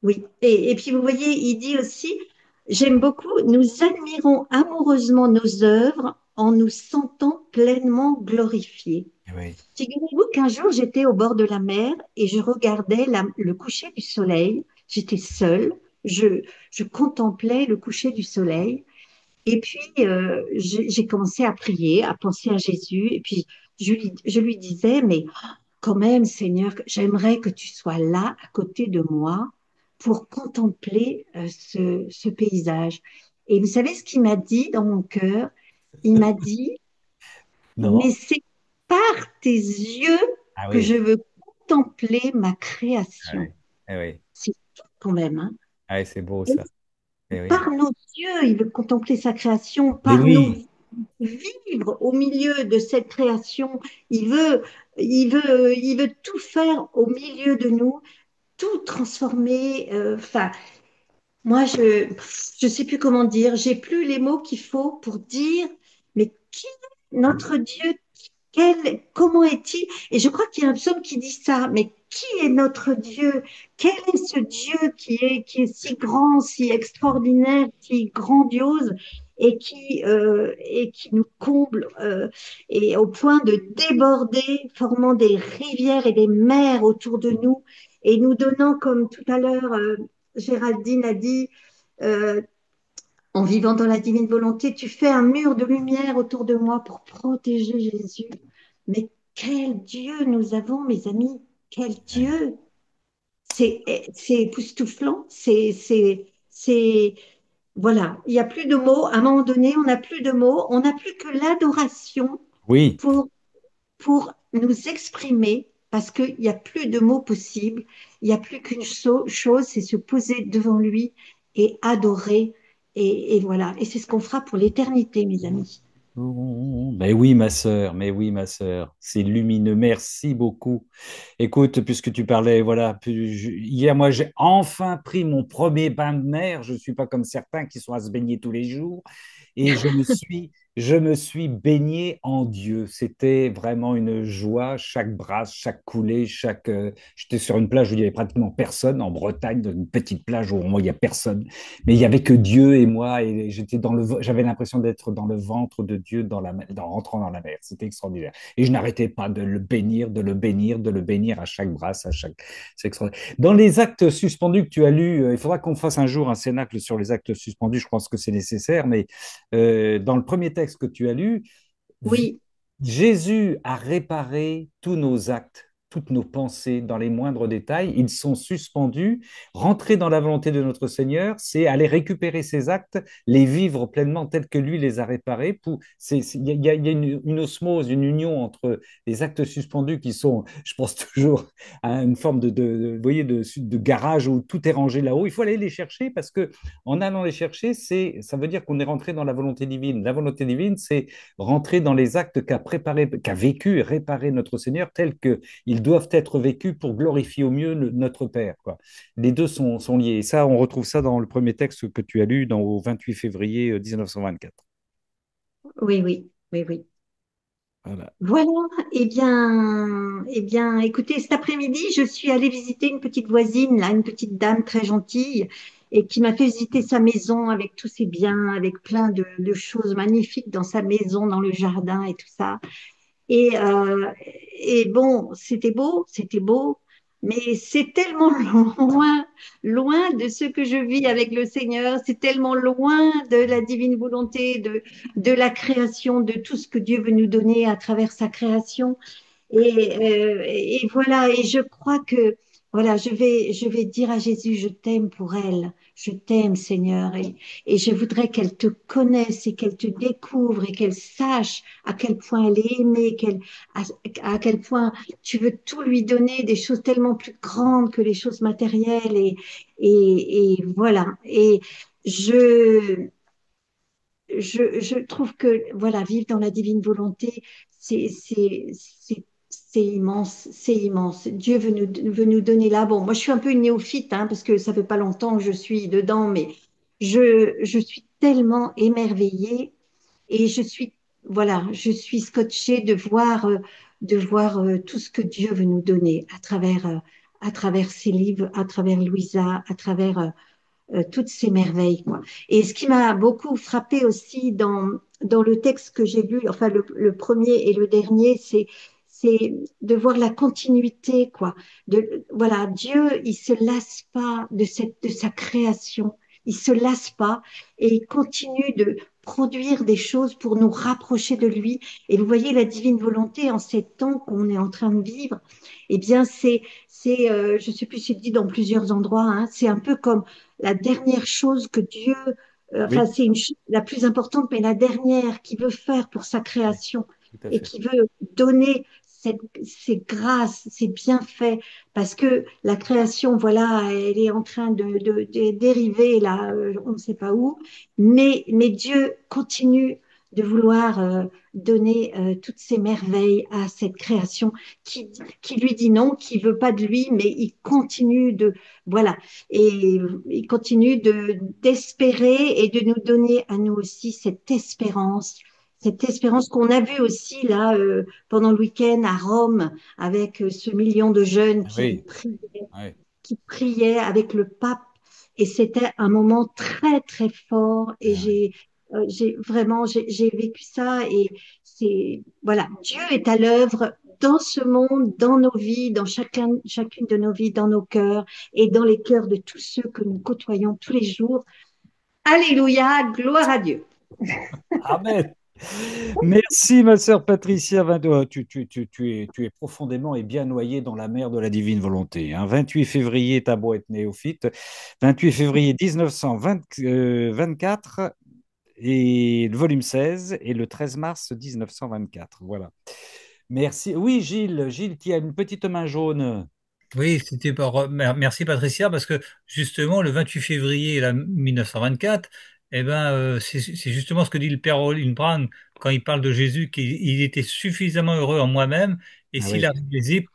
oui. Et puis, vous voyez, il dit aussi, j'aime beaucoup, nous admirons amoureusement nos œuvres en nous sentant pleinement glorifiés. Et oui. Figurez-vous qu'un jour, j'étais au bord de la mer et je regardais le coucher du soleil. J'étais seule, je contemplais le coucher du soleil. Et puis, j'ai commencé à prier, à penser à Jésus. Et puis, je lui disais, mais quand même, Seigneur, j'aimerais que tu sois là, à côté de moi, pour contempler ce paysage. Et vous savez ce qu'il m'a dit dans mon cœur? Il m'a dit, Non? mais c'est par tes yeux Ah que oui, je veux contempler ma ah oui, création. eh oui. C'est tout quand même, hein. Ah oui, c'est beau Et ça. Eh oui. par nos yeux, il veut contempler sa création, Mais par nos oui, vivre au milieu de cette création. Il veut tout faire au milieu de nous, tout transformer. Moi, je sais plus comment dire. J'ai plus les mots qu'il faut pour dire. Mais qui est notre Dieu? Comment est-il? Et je crois qu'il y a un psaume qui dit ça. Mais qui est notre Dieu? Quel est ce Dieu qui est si grand, si extraordinaire, si grandiose et qui nous comble et au point de déborder, formant des rivières et des mers autour de nous et nous donnant, comme tout à l'heure, Géraldine a dit, euh, en vivant dans la divine volonté, tu fais un mur de lumière autour de moi pour protéger Jésus. Mais quel Dieu nous avons, mes amis, quel ouais. Dieu! C'est époustouflant, voilà, il n'y a plus de mots. À un moment donné, on n'a plus de mots, on n'a plus que l'adoration Oui, pour, pour nous exprimer, parce qu'il n'y a plus de mots possibles, il n'y a plus qu'une chose, c'est se poser devant lui et adorer. Et voilà, et c'est ce qu'on fera pour l'éternité, mes amis. mais oui, ma sœur, mais oui, ma sœur, c'est lumineux. Merci beaucoup. Écoute, puisque tu parlais, voilà, hier, moi, j'ai enfin pris mon premier bain de mer. Je ne suis pas comme certains qui sont à se baigner tous les jours. Et je me suis baigné en Dieu. C'était vraiment une joie. Chaque brasse, chaque coulée, j'étais sur une plage où il y avait pratiquement personne, en Bretagne, dans une petite plage où au moins il y a personne. Mais il y avait que Dieu et moi. Et j'avais l'impression d'être dans le ventre de Dieu en rentrant dans la mer. C'était extraordinaire. Et je n'arrêtais pas de le bénir, de le bénir, de le bénir à chaque brasse, c'est extraordinaire. Dans les actes suspendus que tu as lus, il faudra qu'on fasse un jour un cénacle sur les actes suspendus. Je pense que c'est nécessaire, mais dans le premier texte que tu as lu, Oui, Jésus a réparé tous nos actes, toutes nos pensées dans les moindres détails. Ils sont suspendus. Rentrer dans la volonté de notre Seigneur, c'est aller récupérer ces actes, les vivre pleinement tels que lui les a réparés. Il y a une osmose, une union entre les actes suspendus qui sont, je pense toujours, à une forme vous voyez, de garage où tout est rangé là-haut. Il faut aller les chercher parce que en allant les chercher, ça veut dire qu'on est rentré dans la volonté divine. La volonté divine, c'est rentrer dans les actes qu'a vécu et réparé notre Seigneur tels qu'ils doivent être vécus pour glorifier au mieux notre Père, quoi. Les deux sont liés. Et ça, on retrouve ça dans le premier texte que tu as lu au 28 février 1924. oui, oui, oui, oui. Voilà. Voilà, écoutez, cet après-midi, je suis allée visiter une petite voisine, là, une petite dame très gentille, et qui m'a fait visiter sa maison avec tous ses biens, avec plein de choses magnifiques dans sa maison, dans le jardin et tout ça. Et, euh, et bon, c'était beau, mais c'est tellement loin. loin de ce que je vis avec le Seigneur. C'est tellement loin de la divine volonté, de la création, de tout ce que Dieu veut nous donner à travers sa création. Et voilà, et je crois que voilà, je vais dire à Jésus, je t'aime pour elle, je t'aime Seigneur, et je voudrais qu'elle te connaisse et qu'elle te découvre et qu'elle sache à quel point elle est aimée, à quel point tu veux tout lui donner, des choses tellement plus grandes que les choses matérielles, et voilà. Et je, je trouve que voilà, vivre dans la divine volonté, c'est immense, c'est immense. Dieu veut nous donner là. Bon, moi je suis un peu une néophyte, hein, parce que ça fait pas longtemps que je suis dedans, mais je suis tellement émerveillée et je suis voilà, je suis scotchée de voir tout ce que Dieu veut nous donner à travers ses livres, à travers Louisa, à travers toutes ces merveilles, quoi. Et ce qui m'a beaucoup frappé aussi dans le texte que j'ai lu, enfin le premier et le dernier, c'est de voir la continuité, quoi. Voilà, Dieu, il se lasse pas de sa création. Il se lasse pas et il continue de produire des choses pour nous rapprocher de lui. Et vous voyez la divine volonté en ces temps qu'on est en train de vivre. Eh bien, je sais plus si c'est dit dans plusieurs endroits, hein, c'est un peu comme la dernière chose que Dieu, enfin, Oui, c'est la plus importante, mais la dernière qu'il veut faire pour sa oui, création tout à et fait. qui veut donner ces grâces, ces bienfaits, parce que la création, voilà, elle est en train de dériver là, on ne sait pas où, mais Dieu continue de vouloir donner toutes ces merveilles à cette création qui lui dit non, qui veut pas de lui, mais il continue voilà, et il continue d'espérer et de nous donner à nous aussi cette espérance qu'on a vue aussi là pendant le week-end à Rome avec ce million de jeunes Oui, oui, qui priaient avec le pape. Et c'était un moment très, très fort. Et ah oui. j'ai vraiment, j'ai vécu ça. Et c'est, voilà, Dieu est à l'œuvre dans ce monde, dans nos vies, dans chacune de nos vies, dans nos cœurs et dans les cœurs de tous ceux que nous côtoyons tous les jours. Alléluia, gloire à Dieu. Amen. Merci, ma sœur Patricia. Tu es profondément et bien noyée dans la mer de la divine volonté. Hein. 28 février, t'as beau être néophyte. 28 février 1924 et le volume 16 et le 13 mars 1924. Voilà. Merci. Oui, Gilles, Gilles qui a une petite main jaune. Oui, merci Patricia, parce que justement, le 28 février 1924, eh ben, c'est justement ce que dit le père Hildebrand quand il parle de Jésus, qu'il était suffisamment heureux en moi-même, et Ah s'il a oui, réalisé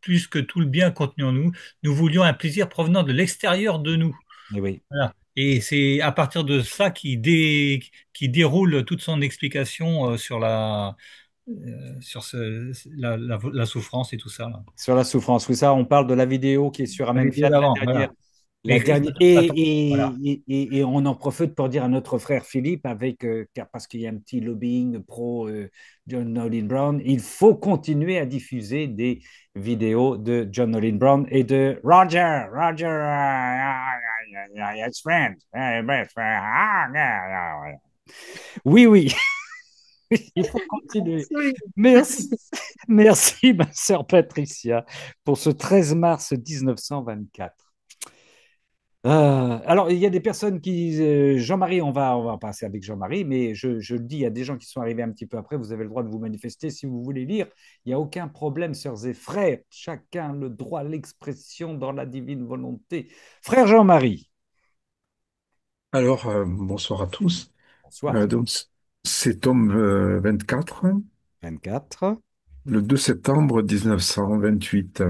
plus que tout le bien contenu en nous, nous voulions un plaisir provenant de l'extérieur de nous. eh oui. Voilà. Et c'est à partir de ça qui déroule toute son explication sur la souffrance et tout ça, là. Sur la souffrance. Oui, ça, on parle de la vidéo qui est sur La Amen vidéo Fiat, la d'avant, dernière. voilà. La Mais dernière, voilà. et on en profite pour dire à notre frère Philippe, parce qu'il y a un petit lobbying pro John Nolin Brown, il faut continuer à diffuser des vidéos de John Nolin Brown et de Roger, yes, friend, best friend. Oui, oui, il faut continuer. Absolument. Merci, merci, ma sœur Patricia, pour ce 13 mars 1924. Alors, il y a des personnes qui... Jean-Marie, on va passer avec Jean-Marie, mais je le dis, il y a des gens qui sont arrivés un petit peu après, vous avez le droit de vous manifester si vous voulez lire. Il n'y a aucun problème, sœurs et frères. Chacun le droit à l'expression dans la divine volonté. Frère Jean-Marie, Alors, bonsoir à tous. bonsoir. Donc, c'est tome 24, 24. le 2 septembre 1928.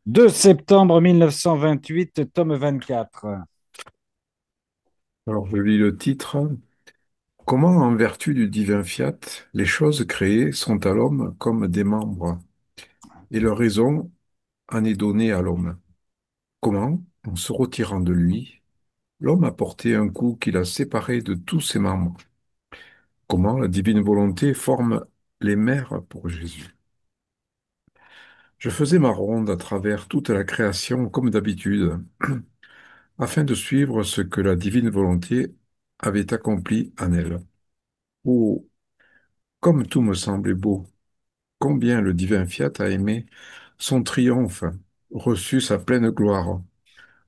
2 septembre 1928, tome 24. Alors, je lis le titre. Comment, en vertu du divin fiat, les choses créées sont à l'homme comme des membres, et leur raison en est donnée à l'homme. Comment, en se retirant de lui, l'homme a porté un coup qui l'a séparé de tous ses membres. Comment la divine volonté forme les mers pour Jésus. Je faisais ma ronde à travers toute la création comme d'habitude, afin de suivre ce que la divine volonté avait accompli en elle. Oh, comme tout me semblait beau, combien le divin Fiat a aimé son triomphe, reçu sa pleine gloire,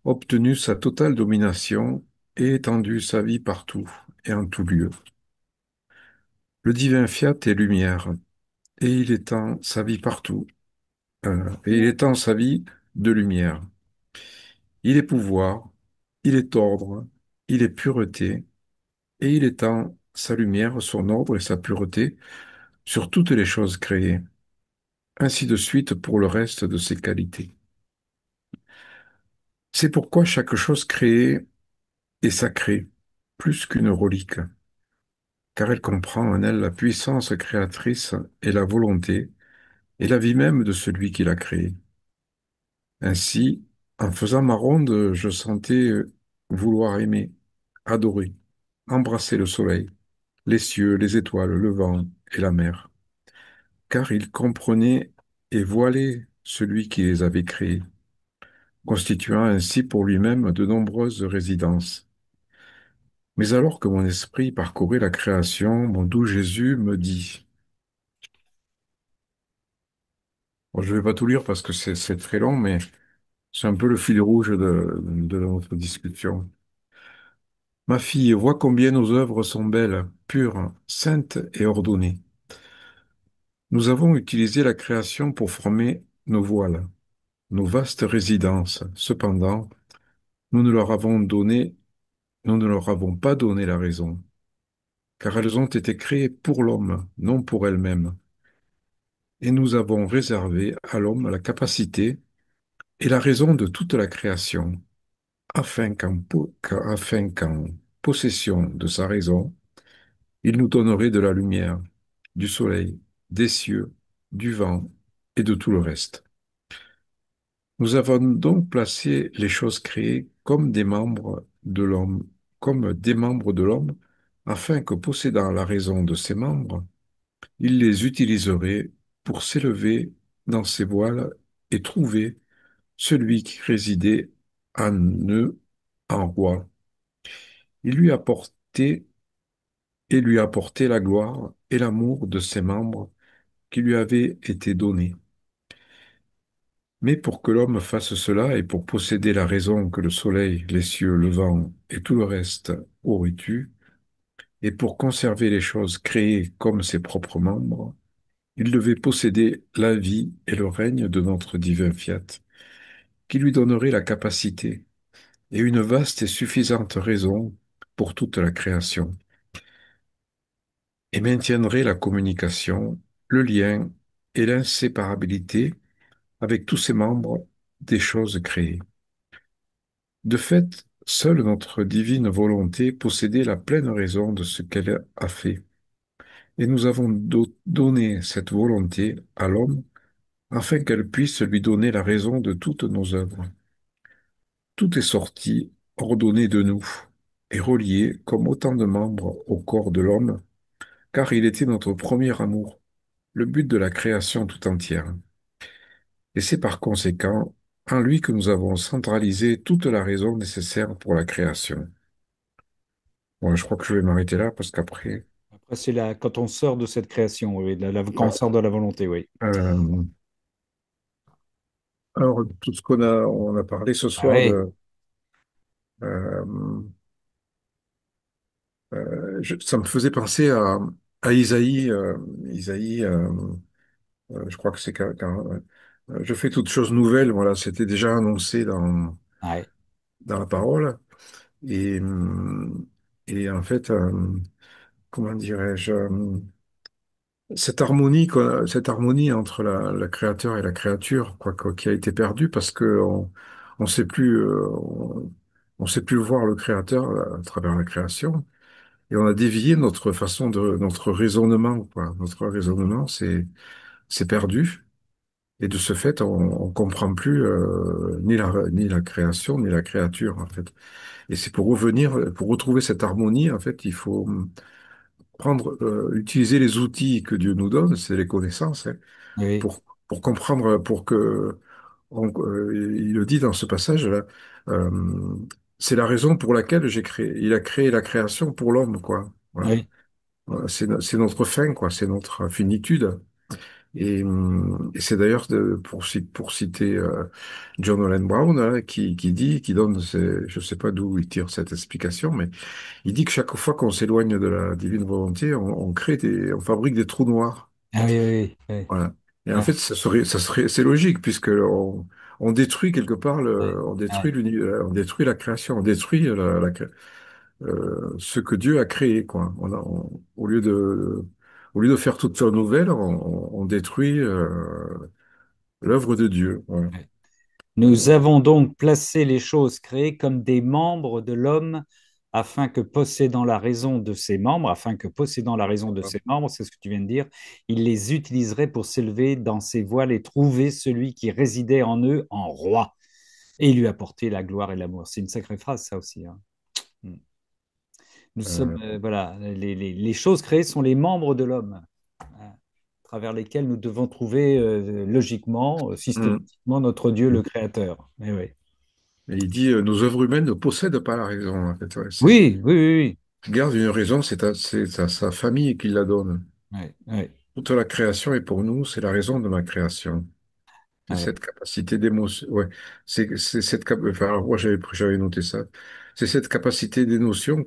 obtenu sa totale domination et étendu sa vie partout et en tout lieu. Le divin Fiat est lumière, et il étend sa vie partout, et il étend sa vie de lumière. Il est pouvoir, il est ordre, il est pureté, et il étend sa lumière, son ordre et sa pureté sur toutes les choses créées, ainsi de suite pour le reste de ses qualités. C'est pourquoi chaque chose créée est sacrée, plus qu'une relique, car elle comprend en elle la puissance créatrice et la volonté et la vie même de celui qui l'a créée. Ainsi, en faisant ma ronde, je sentais vouloir aimer, adorer, embrasser le soleil, les cieux, les étoiles, le vent et la mer, car il comprenait et voilait celui qui les avait créés, constituant ainsi pour lui-même de nombreuses résidences. Mais alors que mon esprit parcourait la création, mon doux Jésus me dit, bon, je ne vais pas tout lire parce que c'est très long, mais c'est un peu le fil rouge de notre discussion. Ma fille, vois combien nos œuvres sont belles, pures, saintes et ordonnées. Nous avons utilisé la création pour former nos voiles, nos vastes résidences. Cependant, nous ne leur avons donné, nous ne leur avons pas donné la raison, car elles ont été créées pour l'homme, non pour elles-mêmes. Et nous avons réservé à l'homme la capacité et la raison de toute la création, afin qu'en possession de sa raison, il nous donnerait de la lumière, du soleil, des cieux, du vent et de tout le reste. Nous avons donc placé les choses créées comme des membres de l'homme, comme des membres de l'homme, afin que, possédant la raison de ces membres, il les utiliserait pour s'élever dans ses voiles et trouver celui qui résidait en eux en roi. Il lui apportait lui apportait la gloire et l'amour de ses membres qui lui avaient été donnés. Mais pour que l'homme fasse cela et pour posséder la raison que le soleil, les cieux, le vent et tout le reste auraient eue, et pour conserver les choses créées comme ses propres membres, il devait posséder la vie et le règne de notre divin Fiat, qui lui donnerait la capacité et une vaste et suffisante raison pour toute la création, et maintiendrait la communication, le lien et l'inséparabilité avec tous ses membres des choses créées. De fait, seule notre divine volonté possédait la pleine raison de ce qu'elle a fait, et nous avons donné cette volonté à l'homme afin qu'elle puisse lui donner la raison de toutes nos œuvres. Tout est sorti, ordonné de nous, et relié comme autant de membres au corps de l'homme, car il était notre premier amour, le but de la création tout entière. Et c'est par conséquent en lui que nous avons centralisé toute la raison nécessaire pour la création. Bon, je crois que je vais m'arrêter là parce qu'après, Après, c'est quand on sort de cette création, oui, quand on sort de la volonté, oui. euh, alors tout ce on a parlé ce Ah soir oui, euh, ça me faisait penser à Isaïe, Isaïe, je crois que c'est je fais toutes choses nouvelles. Voilà, c'était déjà annoncé ouais, dans la parole et et en fait, comment dirais-je? Cette harmonie entre la créateur et la créature, qui a été perdue parce que on sait plus, on sait plus voir le créateur à travers la création, et on a dévié notre raisonnement, quoi. Notre raisonnement, c'est perdu, et de ce fait, on comprend plus ni la création ni la créature, en fait. Et c'est pour revenir, pour retrouver cette harmonie, en fait, il faut utiliser les outils que Dieu nous donne, c'est les connaissances, hein, oui, pour comprendre, il le dit dans ce passage-là, c'est la raison pour laquelle il a créé la création pour l'homme, quoi. Voilà. Oui, Voilà, c'est notre fin, quoi. C'est notre finitude. Et c'est d'ailleurs, pour citer John Holland Brown, hein, qui dit, qui donne, je sais pas d'où il tire cette explication, mais il dit que chaque fois qu'on s'éloigne de la divine volonté, on fabrique des trous noirs. ah oui, oui, oui, Voilà. Et en oui, fait, c'est logique puisque on détruit quelque part oui, oui, on détruit la création, on détruit ce que Dieu a créé, quoi. Au lieu de faire toute chose nouvelle, on détruit l'œuvre de Dieu. Voilà. oui. Et, Nous avons donc placé les choses créées comme des membres de l'homme afin que possédant la raison de ses membres, c'est ce que tu viens de dire, il les utiliserait pour s'élever dans ses voiles et trouver celui qui résidait en eux en roi et lui apporter la gloire et l'amour. C'est une sacrée phrase, ça aussi, hein. Mm. Nous sommes, euh, voilà, les choses créées sont les membres de l'homme, hein, à travers lesquels nous devons trouver logiquement, hum. systématiquement notre Dieu, le Créateur. Eh oui. Et il dit, nos œuvres humaines ne possèdent pas la raison. En fait, ouais, Oui, oui, oui, garde une raison, c'est à sa famille qui la donne. oui. Oui, oui, Toute la création est pour nous, c'est la raison de la création. C'est oui. cette capacité d'émotion. Ouais, c'est cette enfin, alors, moi, j'avais noté ça. C'est cette capacité d'émotion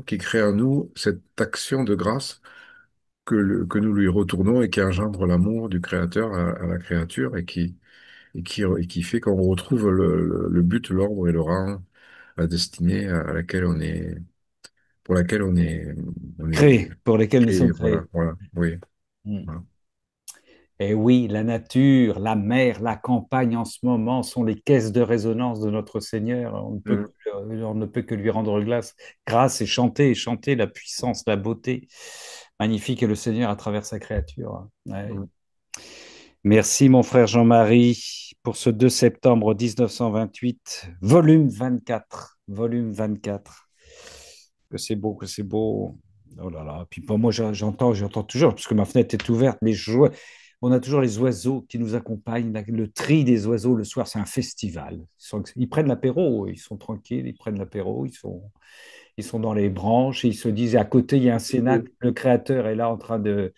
qui crée en nous cette action de grâce que nous lui retournons et qui engendre l'amour du Créateur à la créature et qui fait qu'on retrouve le but, l'ordre et le rang, la destinée à laquelle pour laquelle on est Créés, pour lesquels nous créé. sommes Voilà, créés. voilà, oui. Mm. Voilà. Et oui, la nature, la mer, la campagne en ce moment sont les caisses de résonance de notre Seigneur. Mm, On ne peut que lui rendre grâce et chanter la puissance, la beauté magnifique est le Seigneur à travers sa créature. Ouais. mm, Merci, mon frère Jean-Marie, pour ce 2 septembre 1928, volume 24. Volume 24. Que c'est beau, que c'est beau. Oh là là. Puis pour moi, j'entends toujours, parce que ma fenêtre est ouverte, on a toujours les oiseaux qui nous accompagnent. Le tri des oiseaux le soir, c'est un festival. Ils prennent l'apéro, ils sont tranquilles, ils prennent l'apéro, ils sont dans les branches et ils se disent, à côté, il y a un cénacle, mm. le créateur est là en train de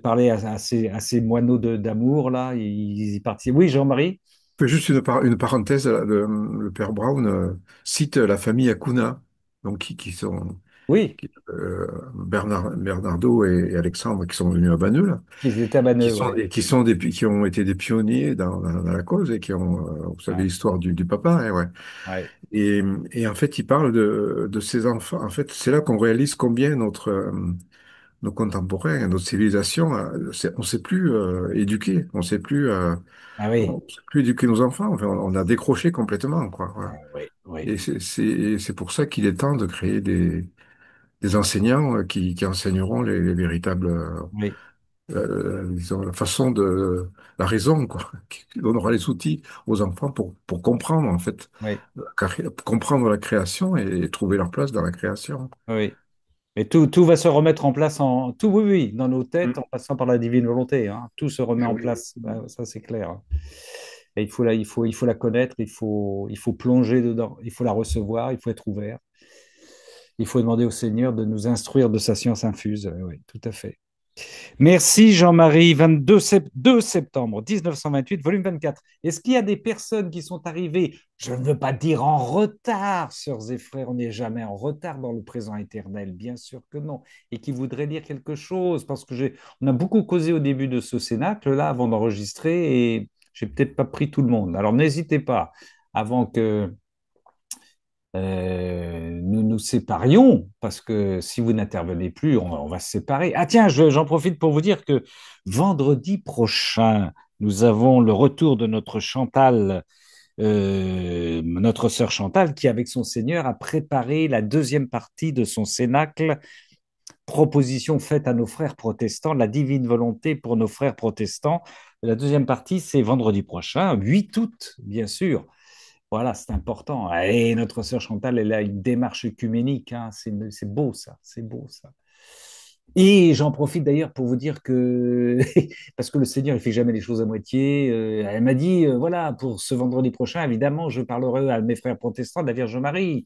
parler à ces moineaux d'amour, là, ils y participent. Oui, Jean-Marie? Je fais juste une parenthèse. Le père Brown cite la famille Acuna, donc qui sont Oui, Bernardo et Alexandre qui sont venus à Bagneux, là, ils étaient à Banneux, oui. qui ont été des pionniers dans la cause et qui ont, vous savez Ouais, l'histoire du papa, hein, ouais. ouais, Et, et en fait, il parle de ces enfants. En fait, c'est là qu'on réalise combien nos contemporains, notre civilisation, on ne sait plus éduquer, ah oui, on sait plus éduquer nos enfants. Enfin, on a décroché complètement, quoi. Voilà. oui, oui, Et c'est pour ça qu'il est temps de créer des enseignants qui enseigneront les véritables, oui, disons, la façon de, la raison, quoi, qui donnera les outils aux enfants pour comprendre, en fait, oui, comprendre la création et trouver leur place dans la création. oui. Et tout va se remettre en place tout, oui, oui, dans nos têtes, en Mm. passant par la divine volonté, hein. Tout se remet Eh en oui. place. Ah, ça, c'est clair, hein. Et il faut la connaître, il faut plonger dedans, il faut la recevoir, il faut être ouvert. Il faut demander au Seigneur de nous instruire de sa science infuse. Oui, tout à fait. Merci Jean-Marie, 2 septembre 1928, volume 24. Est-ce qu'il y a des personnes qui sont arrivées, je ne veux pas dire en retard, sœurs et frères, on n'est jamais en retard dans le présent éternel, bien sûr que non, et qui voudraient dire quelque chose, parce que on a beaucoup causé au début de ce cénacle-là avant d'enregistrer, et j'ai peut-être pas pris tout le monde. Alors n'hésitez pas, avant que nous nous séparions, parce que si vous n'intervenez plus, on va se séparer. Ah tiens, j'en profite pour vous dire que vendredi prochain, nous avons le retour de notre Chantal, notre sœur Chantal, qui avec son Seigneur a préparé la deuxième partie de son cénacle, proposition faite à nos frères protestants, la divine volonté pour nos frères protestants. La deuxième partie, c'est vendredi prochain, 8 août, bien sûr. Voilà, c'est important. Et notre sœur Chantal, elle a une démarche œcuménique, hein. C'est beau ça, c'est beau ça. Et j'en profite d'ailleurs pour vous dire que, parce que le Seigneur, il fait jamais les choses à moitié, elle m'a dit, voilà, pour ce vendredi prochain, évidemment, je parlerai à mes frères protestants de la Vierge Marie.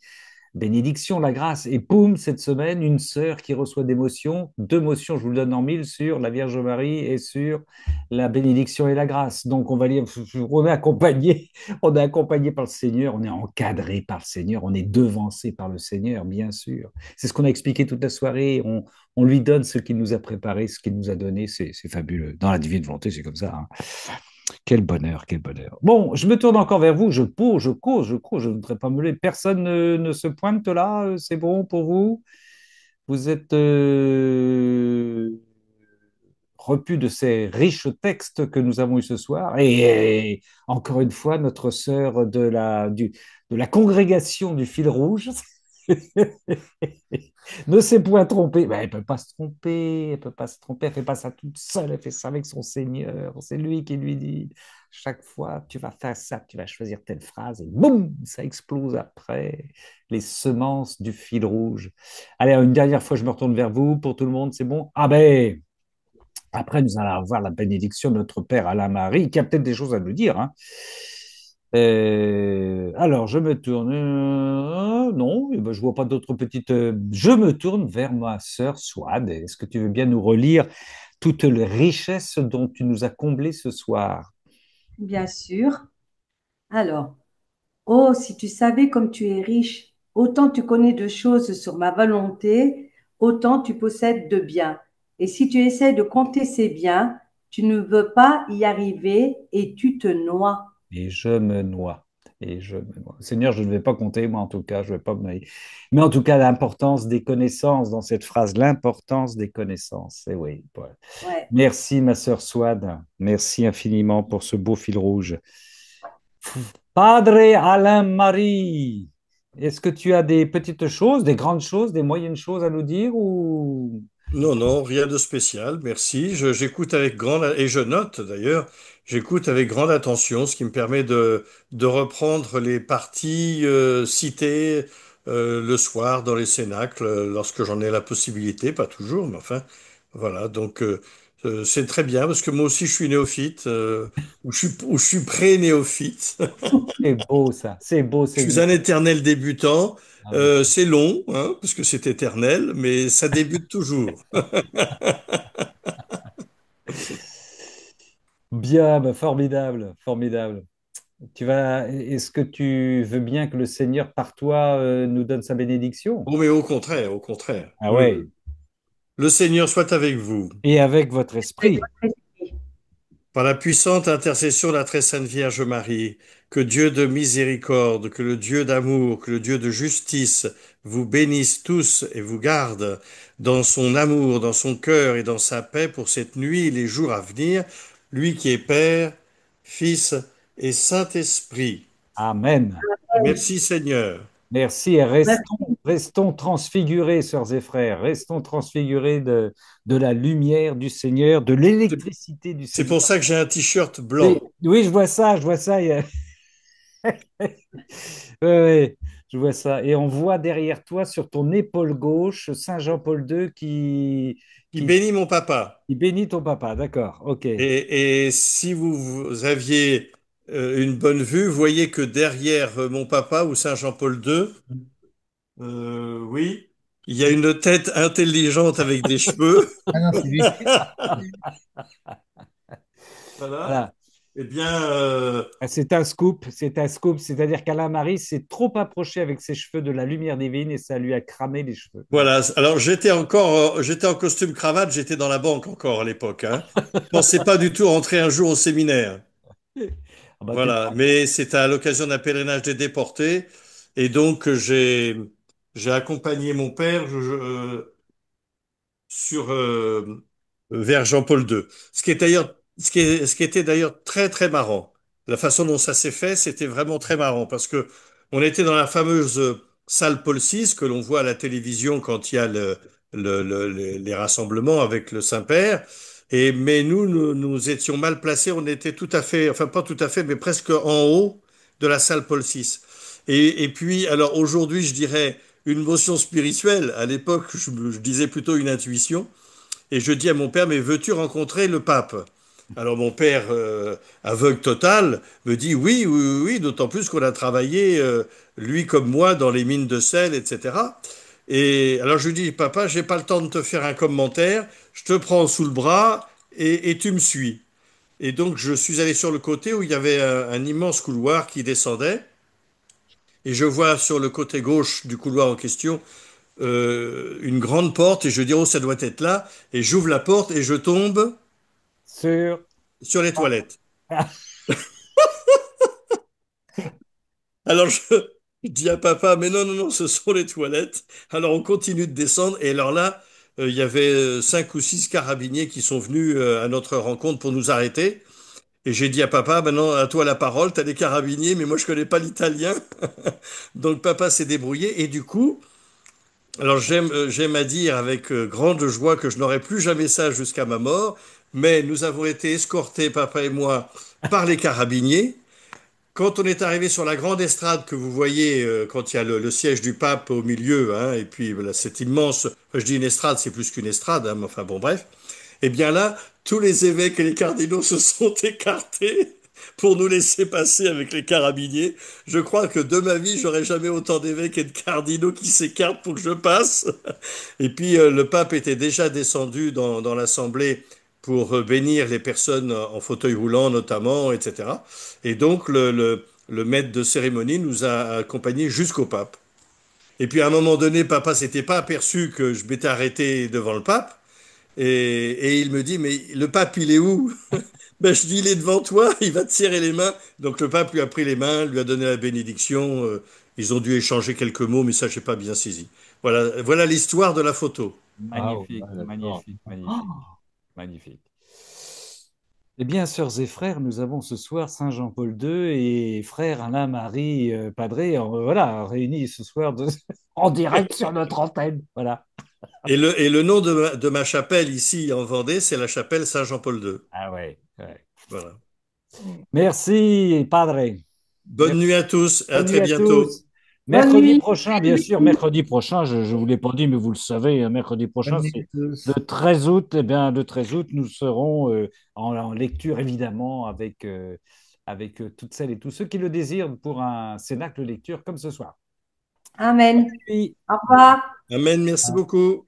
Bénédiction, la grâce. Et poum, cette semaine, une sœur qui reçoit des motions, deux motions, je vous le donne en mille, sur la Vierge Marie et sur la bénédiction et la grâce. Donc, on va lire, on est accompagné par le Seigneur, on est encadré par le Seigneur, on est devancé par le Seigneur, bien sûr. C'est ce qu'on a expliqué toute la soirée. On lui donne ce qu'il nous a préparé, ce qu'il nous a donné. C'est fabuleux. Dans la divine volonté, c'est comme ça, hein. Quel bonheur, quel bonheur. Bon, je me tourne encore vers vous. Je pose, je cause, je cause. Je ne voudrais pas me lever. Personne ne se pointe là. C'est bon pour vous? Vous êtes repu de ces riches textes que nous avons eus ce soir. Et encore une fois, notre sœur de la congrégation du fil rouge ne s'est point trompée. Ben, elle ne peut pas se tromper, elle peut pas se tromper, elle ne fait pas ça toute seule, elle fait ça avec son Seigneur. C'est lui qui lui dit, chaque fois, tu vas faire ça, tu vas choisir telle phrase, et boum, ça explose après, les semences du fil rouge. Allez, une dernière fois, je me retourne vers vous, pour tout le monde, c'est bon? Ah ben, après, nous allons avoir la bénédiction de notre Père Alain Marie, qui a peut-être des choses à nous dire, hein. Alors, je me tourne. Non, eh ben, je vois pas d'autres petites. Je me tourne vers ma sœur Swad. Est-ce que tu veux bien nous relire toutes les richesses dont tu nous as comblé ce soir? Bien sûr. Alors, oh, si tu savais comme tu es riche, autant tu connais de choses sur ma volonté, autant tu possèdes de biens. Et si tu essaies de compter ces biens, tu ne veux pas y arriver et tu te noies. Et je me noie. Et je me noie. Seigneur, je ne vais pas compter, moi en tout cas, je vais pas me noyer. Mais en tout cas, l'importance des connaissances dans cette phrase, l'importance des connaissances. Et oui, voilà. Ouais. Merci, ma sœur Swad. Merci infiniment pour ce beau fil rouge. Padre Alain Marie, est-ce que tu as des petites choses, des grandes choses, des moyennes choses à nous dire ou... Non, non, rien de spécial, merci. J'écoute avec et je note d'ailleurs, j'écoute avec grande attention, ce qui me permet de reprendre les parties citées le soir dans les cénacles, lorsque j'en ai la possibilité, pas toujours, mais enfin, voilà. Donc, c'est très bien, parce que moi aussi, je suis néophyte, ou je suis pré-néophyte. C'est beau ça, c'est beau Je suis Seigneur. un éternel débutant. Ah oui. C'est long, hein, parce que c'est éternel, mais ça débute toujours. Bien, bah, formidable, formidable. Est-ce que tu veux bien que le Seigneur par toi nous donne sa bénédiction? Oh, mais au contraire, au contraire. Ah ouais. Le Seigneur soit avec vous. Et avec votre esprit. Par la puissante intercession de la très sainte Vierge Marie, que Dieu de miséricorde, que le Dieu d'amour, que le Dieu de justice vous bénisse tous et vous garde dans son amour, dans son cœur et dans sa paix pour cette nuit et les jours à venir, lui qui est Père, Fils et Saint-Esprit. Amen. Merci Seigneur. Merci et Merci. restons transfigurés, sœurs et frères. Restons transfigurés de la lumière du Seigneur, de C'est l'électricité du c'est pour Seigneur. ça que j'ai un t-shirt Oui, blanc. oui, je vois ça, je vois ça. Oui, oui, je vois ça. Et on voit derrière toi, sur ton épaule gauche, Saint Jean-Paul II Qui qui, bénit mon papa. qui bénit ton papa. D'accord, ok. Et si vous aviez une bonne vue, vous voyez que derrière mon papa ou Saint Jean-Paul II, oui, il y a une tête intelligente avec des cheveux. Ah non, c'est lui. Voilà. Voilà. Eh bien, Ah, c'est un scoop, c'est-à-dire qu'Alain Marie s'est trop approché avec ses cheveux de la lumière divine et ça lui a cramé les cheveux. Voilà. voilà. Alors j'étais en costume cravate, j'étais dans la banque encore à l'époque, hein. Je pensais pas du tout rentrer un jour au séminaire. Ah bah, tu Voilà. Mais c'était à l'occasion d'un pèlerinage des déportés, et donc j'ai accompagné mon père. Vers Jean-Paul II. Ce qui était d'ailleurs très très marrant. La façon dont ça s'est fait, c'était vraiment très marrant parce que on était dans la fameuse salle Paul VI que l'on voit à la télévision quand il y a les rassemblements avec le Saint-Père. Mais nous étions mal placés. On était tout à fait, enfin pas tout à fait, mais presque en haut de la salle Paul VI. Et puis, alors aujourd'hui, je dirais une motion spirituelle. À l'époque, je disais plutôt une intuition. et je dis à mon père, mais veux-tu rencontrer le pape? Alors mon père, aveugle total, me dit oui, oui, oui, oui, d'autant plus qu'on a travaillé, lui comme moi, dans les mines de sel, etc. Et alors je lui dis, papa, j'ai pas le temps de te faire un commentaire, je te prends sous le bras et tu me suis. Et donc je suis allé sur le côté où il y avait un immense couloir qui descendait, et je vois sur le côté gauche du couloir en question une grande porte, et je dis, oh, ça doit être là, et j'ouvre la porte et je tombe Sur. sur les Ah. toilettes. Alors je dis à papa, mais non, non, non, ce sont les toilettes. Alors on continue de descendre, et alors là, il y avait 5 ou 6 carabiniers qui sont venus à notre rencontre pour nous arrêter. Et j'ai dit à papa, maintenant à toi la parole, t'as des carabiniers, mais moi je connais pas l'italien. Donc papa s'est débrouillé, et du coup, alors j'aime à dire avec grande joie que je n'aurai plus jamais ça jusqu'à ma mort, mais nous avons été escortés, papa et moi, par les carabiniers. Quand on est arrivé sur la grande estrade que vous voyez, quand il y a le siège du pape au milieu, hein, et puis voilà, cette immense, enfin, je dis une estrade, c'est plus qu'une estrade, hein, mais enfin bon, bref. Eh bien là, tous les évêques et les cardinaux se sont écartés pour nous laisser passer avec les carabiniers. Je crois que de ma vie, j'aurais jamais autant d'évêques et de cardinaux qui s'écartent pour que je passe. Et puis le pape était déjà descendu dans l'assemblée pour bénir les personnes en fauteuil roulant notamment, etc. Et donc le maître de cérémonie nous a accompagnés jusqu'au pape. Et puis à un moment donné, papa s'était pas aperçu que je m'étais arrêté devant le pape. Et il me dit, mais le pape, il est où? Ben, je dis, il est devant toi, il va te serrer les mains. Donc le pape lui a pris les mains, lui a donné la bénédiction. Ils ont dû échanger quelques mots, mais ça, j'ai pas bien saisi. Voilà, voilà l'histoire de la photo. Waouh, Magnifique, ouais, d'accord. magnifique, Oh, magnifique. magnifique. Eh bien, sœurs et frères, nous avons ce soir Saint Jean-Paul II et frère Alain-Marie Padré, voilà, réunis ce soir en direct sur notre antenne. Voilà. Et le nom de ma chapelle ici en Vendée, c'est la chapelle Saint-Jean-Paul II. Ah ouais, ouais. Voilà. Merci, Padre. Bonne nuit à tous, à Bonne nuit très à bientôt. tous. Bonne Mercredi nuit. prochain, bien sûr, mercredi prochain, je ne vous l'ai pas dit, mais vous le savez, mercredi Bonne prochain, nuit c'est à le tous. 13 août. Eh bien, le 13 août, nous serons en lecture, évidemment, avec toutes celles et tous ceux qui le désirent pour un cénacle lecture comme ce soir. Amen. Puis, Au revoir. Amen, merci beaucoup.